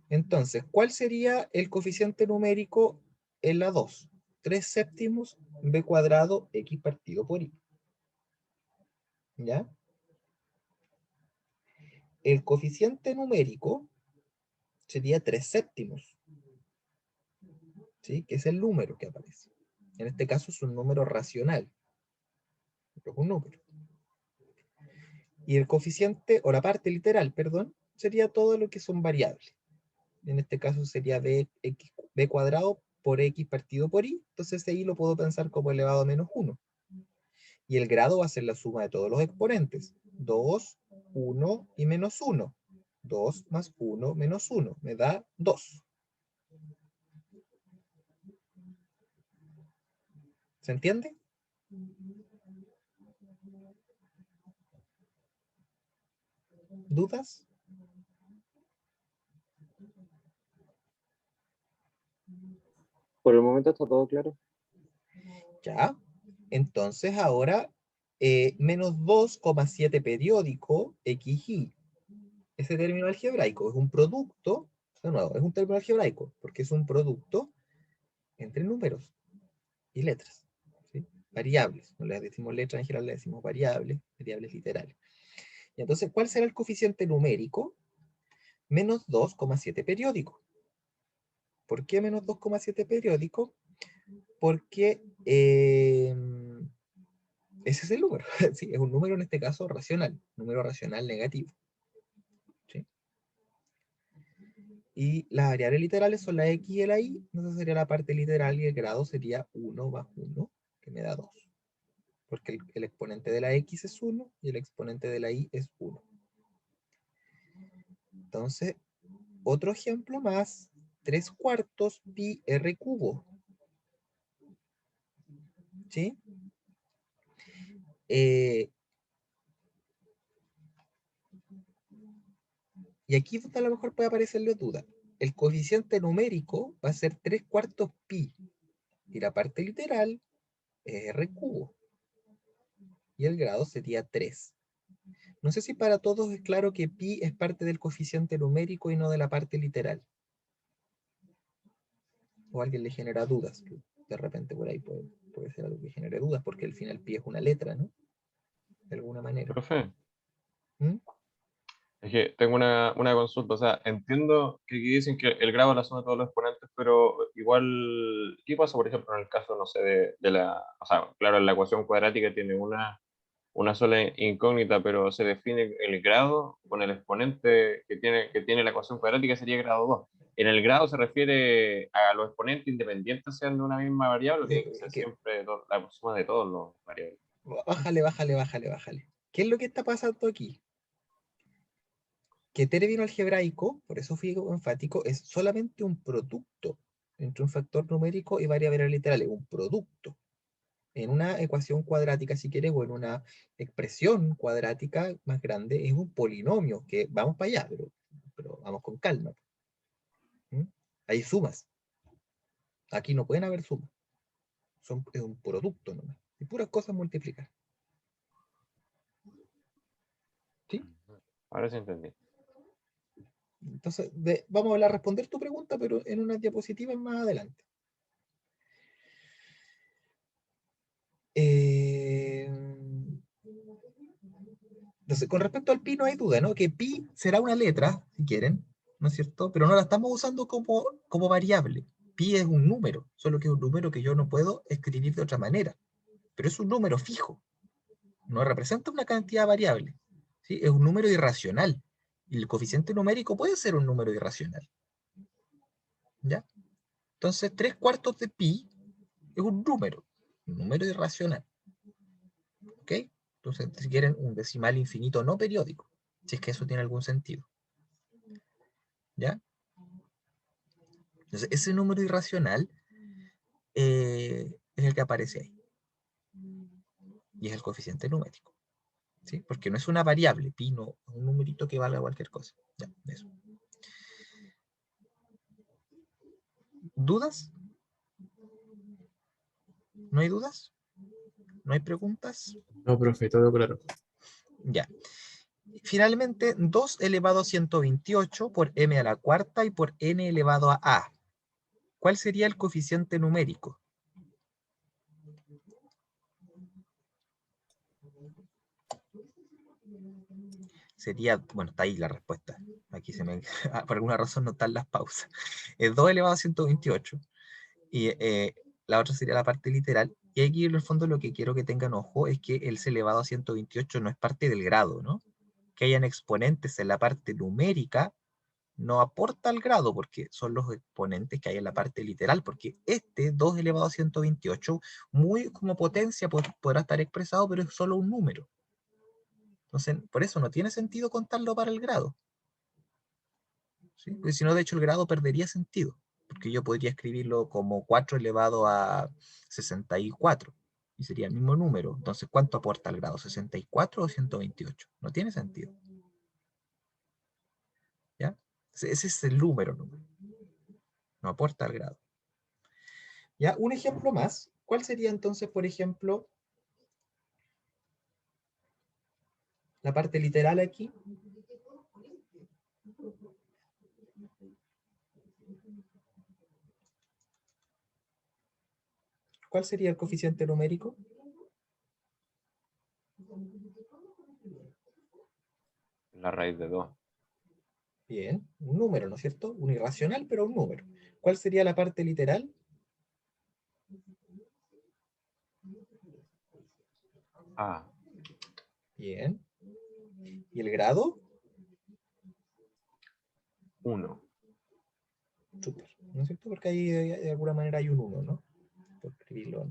Entonces, ¿cuál sería el coeficiente numérico en la 2? 3 séptimos b cuadrado x partido por y. ¿Ya? El coeficiente numérico sería 3 séptimos. ¿Sí? Que es el número que aparece. En este caso es un número racional. Es un número. Y el coeficiente, o la parte literal, perdón, sería todo lo que son variables. En este caso sería b cuadrado por x partido por y. Entonces ahí lo puedo pensar como elevado a menos 1. Y el grado va a ser la suma de todos los exponentes. 2, 1 y menos 1. 2 más 1 menos 1. Me da 2. ¿Se entiende? ¿Dudas? Por el momento está todo claro. Ya. Entonces ahora, menos 2,7 periódico, xy. Ese término algebraico es un producto, de nuevo, es un término algebraico, porque es un producto entre números y letras. ¿Sí? Variables. No le decimos letras en general, le decimos variables, variables literales. Y entonces, ¿cuál será el coeficiente numérico? Menos 2,7 periódico. ¿Por qué menos 2,7 periódico? Porque ese es el número. Sí, es un número en este caso racional, número racional negativo. ¿Sí? Y las variables literales son la x y la y, entonces sería la parte literal y el grado sería 1 más 1, que me da 2. Porque el exponente de la x es 1 y el exponente de la y es 1. Entonces, otro ejemplo más, 3 cuartos pi r cubo. ¿Sí? Y aquí a lo mejor puede aparecerle duda. El coeficiente numérico va a ser 3 cuartos pi. Y la parte literal es r cubo. Y el grado sería 3. No sé si para todos es claro que pi es parte del coeficiente numérico y no de la parte literal. O a alguien le genera dudas. De repente por ahí puede ser algo que genere dudas, porque al final pi es una letra, ¿no? De alguna manera. Profe, ¿Mm? es que tengo una consulta. O sea, entiendo que aquí dicen que el grado es la suma de todos los exponentes, pero igual, ¿qué pasa, por ejemplo, en el caso, no sé, de la... O sea, claro, la ecuación cuadrática tiene una sola incógnita, pero se define el grado con el exponente que tiene la ecuación cuadrática, sería grado 2. En el grado se refiere a los exponentes independientes sean de una misma variable, o tiene que ser siempre la suma de todos los variables. Bájale. ¿Qué es lo que está pasando aquí? Que término algebraico, por eso fui enfático, es solamente un producto entre un factor numérico y variables literales, un producto. En una ecuación cuadrática, si quieres, o en una expresión cuadrática más grande, es un polinomio, que vamos para allá, pero vamos con calma. ¿Mm? Hay sumas. Aquí no pueden haber sumas. Es un producto nomás. Y puras cosas multiplicar. ¿Sí? Ahora sí entendí. Entonces, vamos a responder tu pregunta, pero en unas diapositivas más adelante. Entonces, con respecto al pi no hay duda, ¿no? Que pi será una letra, si quieren, ¿no es cierto? Pero no la estamos usando como variable. Pi es un número, solo que es un número que yo no puedo escribir de otra manera. Pero es un número fijo. No representa una cantidad variable. ¿Sí? Es un número irracional. Y el coeficiente numérico puede ser un número irracional. ¿Ya? Entonces, 3 cuartos de pi es un número irracional. ¿Ok? Entonces, si quieren, un decimal infinito no periódico, si es que eso tiene algún sentido. ¿Ya? Entonces, ese número irracional es el que aparece ahí. Y es el coeficiente numérico. ¿sí? Porque no es una variable, pi no es un numerito que valga cualquier cosa. Ya, eso. ¿Dudas? ¿No hay dudas? ¿No hay preguntas? No, profe, todo claro. Ya. Finalmente, 2 elevado a 128 por m a la cuarta y por n elevado a a. ¿Cuál sería el coeficiente numérico? Sería, bueno, está ahí la respuesta. Aquí se me, por alguna razón no están las pausas. Es 2 elevado a 128. Y la otra sería la parte literal. Y aquí en el fondo lo que quiero que tengan ojo es que el c elevado a 128 no es parte del grado, ¿no? Que hayan exponentes en la parte numérica no aporta al grado, porque son los exponentes que hay en la parte literal, porque este 2 elevado a 128, muy como potencia podrá estar expresado, pero es solo un número. Entonces, por eso no tiene sentido contarlo para el grado. ¿Sí? Porque si no, de hecho, el grado perdería sentido, porque yo podría escribirlo como 4 elevado a 64, y sería el mismo número. Entonces, ¿cuánto aporta al grado? ¿64 o 128? No tiene sentido. ¿Ya? Ese es el número, no aporta al grado. ¿Ya? Un ejemplo más. ¿Cuál sería entonces, por ejemplo, la parte literal aquí? ¿Cuál sería el coeficiente numérico? La raíz de 2. Bien, un número, ¿no es cierto? Un irracional, pero un número. ¿Cuál sería la parte literal? Ah, Bien. ¿Y el grado? 1. Súper, ¿no es cierto? Porque ahí de alguna manera hay un 1, ¿no? Por escribirlo.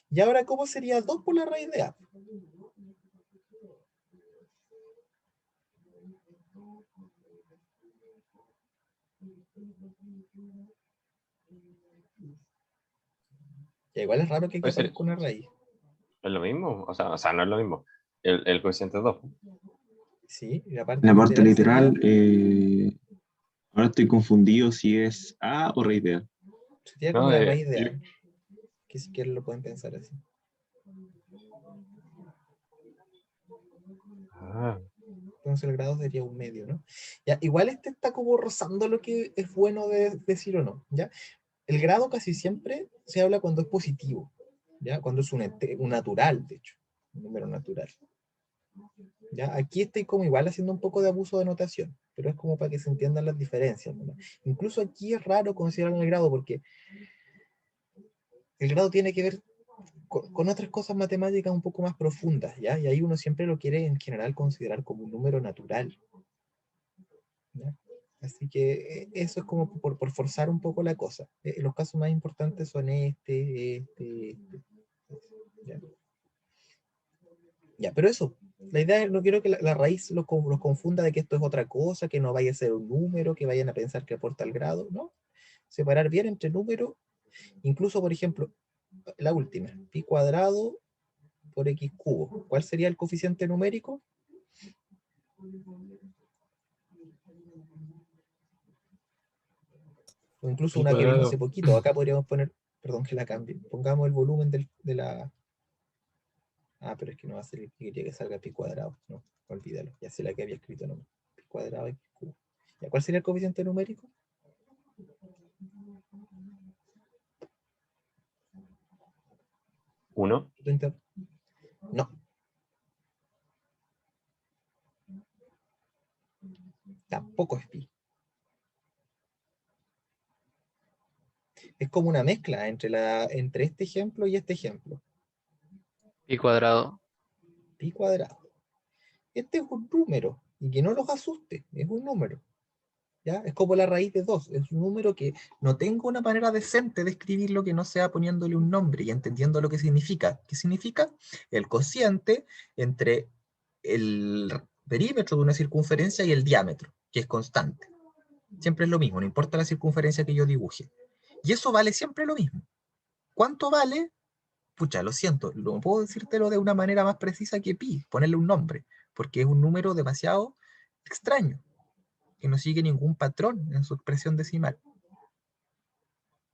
Y ahora, ¿cómo sería 2 por la raíz de a? Ya, igual es raro que aquí Puede ser, aparezca una raíz. ¿es lo mismo? O sea, no es lo mismo. El coeficiente es 2. Sí, y la parte En la parte literal literal, ahora estoy confundido si es A o raíz de A. sería como No, la raíz de a. Que si quieren lo pueden pensar así. Ah, Entonces el grado sería un medio, ¿no? Ya, igual este está como rozando lo que es bueno de decir o no, ¿ya? El grado casi siempre se habla cuando es positivo, ¿ya? Cuando es un natural, de hecho, un número natural. ¿Ya? Aquí estoy como igual haciendo un poco de abuso de notación, pero es como para que se entiendan las diferencias, ¿no? Incluso aquí es raro considerar el grado porque el grado tiene que ver con otras cosas matemáticas un poco más profundas, ¿ya? Y ahí uno siempre lo quiere en general considerar como un número natural, ¿ya? Así que eso es como por forzar un poco la cosa. Los casos más importantes son este. ¿Ya? Ya, pero eso, la idea es, no quiero que la raíz los confunda de que esto es otra cosa, que no vaya a ser un número, que vayan a pensar que aporta el grado, ¿no? Separar bien entre número, incluso, por ejemplo, la última, pi cuadrado por x cubo. ¿Cuál sería el coeficiente numérico? O incluso Pi una que vimos cuadrado. hace poquito. Acá podríamos poner, perdón que la cambie. Pongamos el volumen de la... Ah, pero es que no va a ser el que quería que salga pi cuadrado. No, olvídalo. Ya sé la que había escrito, no. Pi cuadrado x cubo. ¿Ya cuál sería el coeficiente numérico? ¿1? No. Tampoco es pi. Es como una mezcla entre este ejemplo y este ejemplo. Pi cuadrado. Pi cuadrado. Este es un número, y que no los asuste, es un número. ¿Ya? Es como la raíz de 2, es un número que no tengo una manera decente de escribirlo que no sea poniéndole un nombre y entendiendo lo que significa. ¿Qué significa? El cociente entre el perímetro de una circunferencia y el diámetro, que es constante. Siempre es lo mismo, no importa la circunferencia que yo dibuje. Y eso vale siempre lo mismo. ¿Cuánto vale? pucha, lo siento, no puedo decírtelo de una manera más precisa que pi, ponerle un nombre, porque es un número demasiado extraño, que no sigue ningún patrón en su expresión decimal.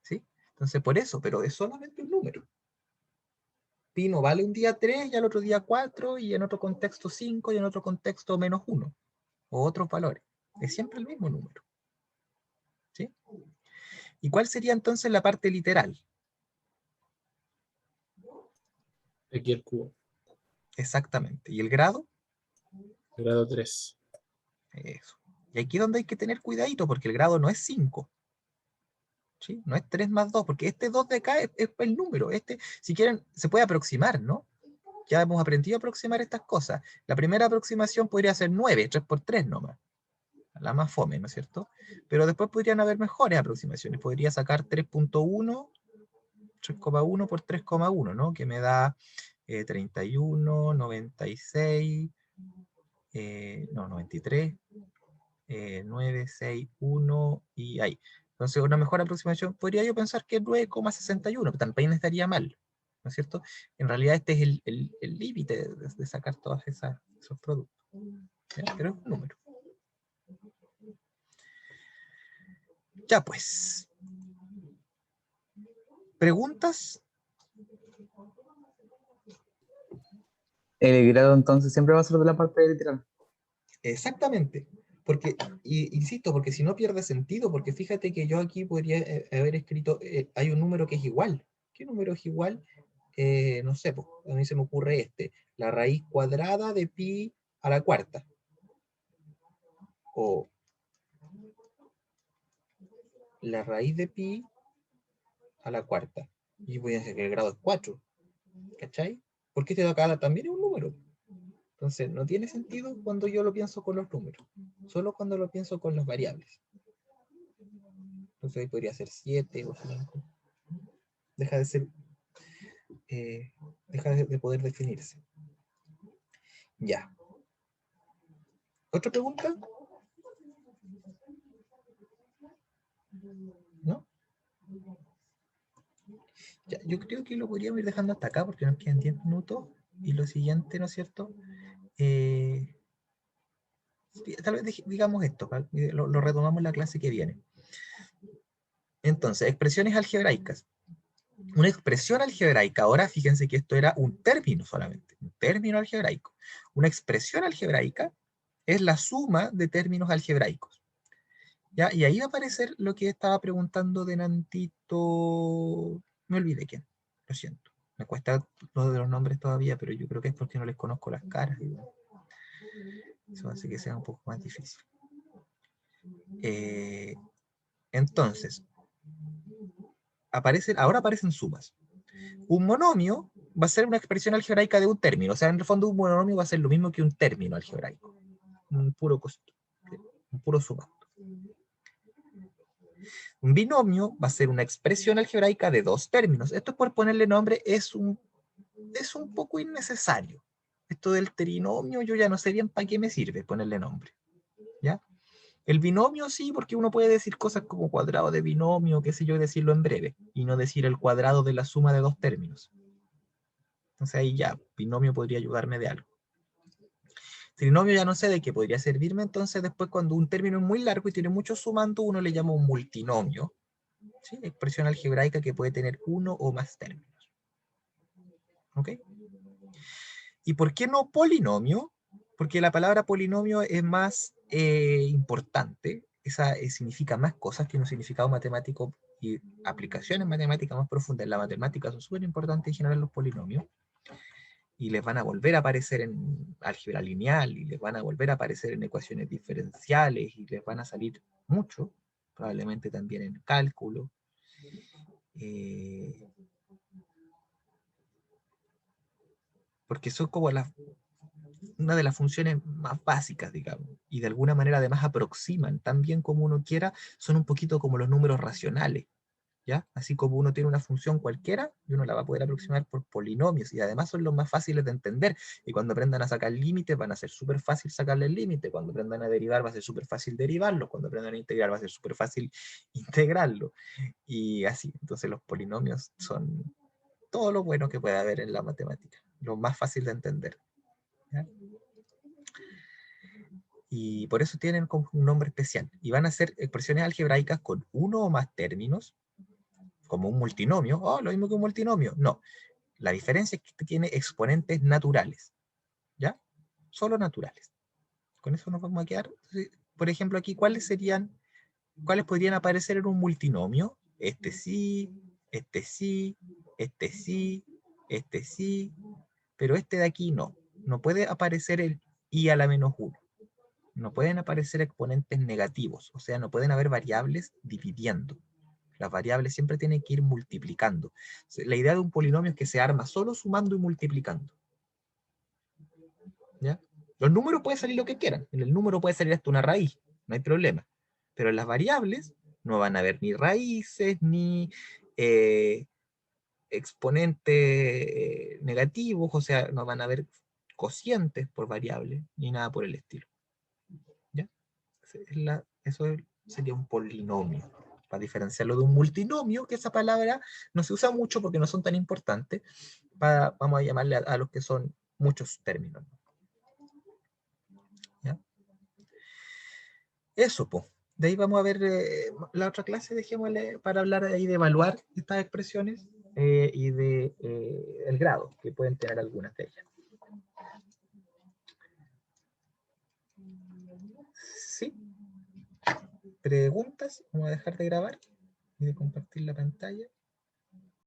¿Sí? Entonces, por eso, pero es solamente un número. Pi no vale un día 3 y al otro día 4 y en otro contexto 5 y en otro contexto -1 o otros valores. Es siempre el mismo número. ¿Sí? ¿Y cuál sería entonces la parte literal? X al cubo. Exactamente. ¿Y el grado? Grado 3. Eso. Y aquí es donde hay que tener cuidadito, porque el grado no es 5. ¿Sí? No es 3 más 2, porque este 2 de acá es el número. Este, si quieren, se puede aproximar, ¿no? Ya hemos aprendido a aproximar estas cosas. La primera aproximación podría ser 9, 3 por 3 nomás. La más fome, ¿no es cierto? Pero después podrían haber mejores aproximaciones. Podría sacar 3.1, 3,1 por 3,1, ¿no? Que me da 31, 96, no, 93, 9, 6, 1 y ahí. Entonces, una mejor aproximación podría yo pensar que es 9,61, pero también estaría mal, ¿no es cierto? En realidad este es el límite de sacar todos esos productos. ¿Ya? Pero es un número. Ya pues. ¿Preguntas? El grado entonces siempre va a ser de la parte literal. Exactamente. Porque, insisto, porque si no pierde sentido, porque fíjate que yo aquí podría haber escrito, hay un número que es igual. ¿Qué número es igual? No sé, pues, a mí se me ocurre este, la raíz cuadrada de pi a la cuarta. O la raíz de pi a la cuarta. Y voy a decir que el grado es 4. ¿Cachai? Porque este de acá también es un número. Entonces, no tiene sentido cuando yo lo pienso con los números. Solo cuando lo pienso con las variables. Entonces ahí podría ser 7 o 5. Deja de ser... deja de poder definirse. Ya. ¿Otra pregunta? ¿No? Ya, yo creo que lo podríamos ir dejando hasta acá porque nos quedan 10 minutos. Y lo siguiente, ¿no es cierto? Tal vez digamos esto, lo retomamos en la clase que viene. Entonces, expresiones algebraicas. Una expresión algebraica, ahora fíjense que esto era un término solamente, un término algebraico. Una expresión algebraica es la suma de términos algebraicos. ¿Ya? Y ahí va a aparecer lo que estaba preguntando delantito, me olvidé quién, lo siento. Me cuesta lo de los nombres todavía, pero yo creo que es porque no les conozco las caras. Eso hace que sea un poco más difícil. Entonces, ahora aparecen sumas. Un monomio va a ser una expresión algebraica de un término. O sea, en el fondo un monomio va a ser lo mismo que un término algebraico. Un puro sumando. Un binomio va a ser una expresión algebraica de dos términos. Esto por ponerle nombre es un poco innecesario. Esto del trinomio yo ya no sé bien para qué me sirve ponerle nombre. ¿Ya? El binomio sí, porque uno puede decir cosas como cuadrado de binomio, qué sé yo, decirlo en breve, y no decir el cuadrado de la suma de dos términos. Entonces ahí ya, binomio podría ayudarme de algo. Trinomio ya no sé de qué podría servirme, entonces después cuando un término es muy largo y tiene muchos sumandos, uno le llama un multinomio. ¿Sí? Expresión algebraica que puede tener uno o más términos. ¿Ok? ¿Y por qué no polinomio? Porque la palabra polinomio es más importante, esa significa más cosas, tiene un significado matemático y aplicaciones matemáticas más profundas. En la matemática son súper importantes en general los polinomios, y les van a volver a aparecer en álgebra lineal, y les van a volver a aparecer en ecuaciones diferenciales, y les van a salir mucho, probablemente también en cálculo. Porque son como una de las funciones más básicas, digamos, y de alguna manera además aproximan, tan bien como uno quiera, son un poquito como los números racionales, ¿ya? Así como uno tiene una función cualquiera, y uno la va a poder aproximar por polinomios, y además son los más fáciles de entender, y cuando aprendan a sacar límites, van a ser súper fácil sacarle el límite, cuando aprendan a derivar, va a ser súper fácil derivarlo, cuando aprendan a integrar, va a ser súper fácil integrarlo, y así. Entonces los polinomios son todo lo bueno que puede haber en la matemática, lo más fácil de entender. ¿Ya? Y por eso tienen como un nombre especial. Y van a ser expresiones algebraicas con uno o más términos, como un multinomio. Oh, lo mismo que un multinomio. No. La diferencia es que tiene exponentes naturales. ¿Ya? Solo naturales. Con eso nos vamos a quedar. Entonces, por ejemplo, aquí, ¿cuáles podrían aparecer en un multinomio? Este sí, este sí, este sí, este sí, pero este de aquí no. No puede aparecer el i a la menos 1. No pueden aparecer exponentes negativos, o sea, no pueden haber variables dividiendo. Las variables siempre tienen que ir multiplicando. La idea de un polinomio es que se arma solo sumando y multiplicando. ¿Ya? Los números pueden salir lo que quieran. En el número puede salir hasta una raíz, no hay problema. Pero en las variables no van a haber ni raíces, ni exponentes negativos, o sea, no van a haber cocientes por variable, ni nada por el estilo. ¿Ya? Eso sería un polinomio. Para diferenciarlo de un multinomio, que esa palabra no se usa mucho porque no son tan importantes, vamos a llamarle a los que son muchos términos. ¿Ya? Eso, pues. De ahí vamos a ver la otra clase, dejémosle para hablar ahí de evaluar estas expresiones y de el grado, que pueden tener algunas de ellas. ¿Sí? ¿Preguntas? Vamos a dejar de grabar y de compartir la pantalla.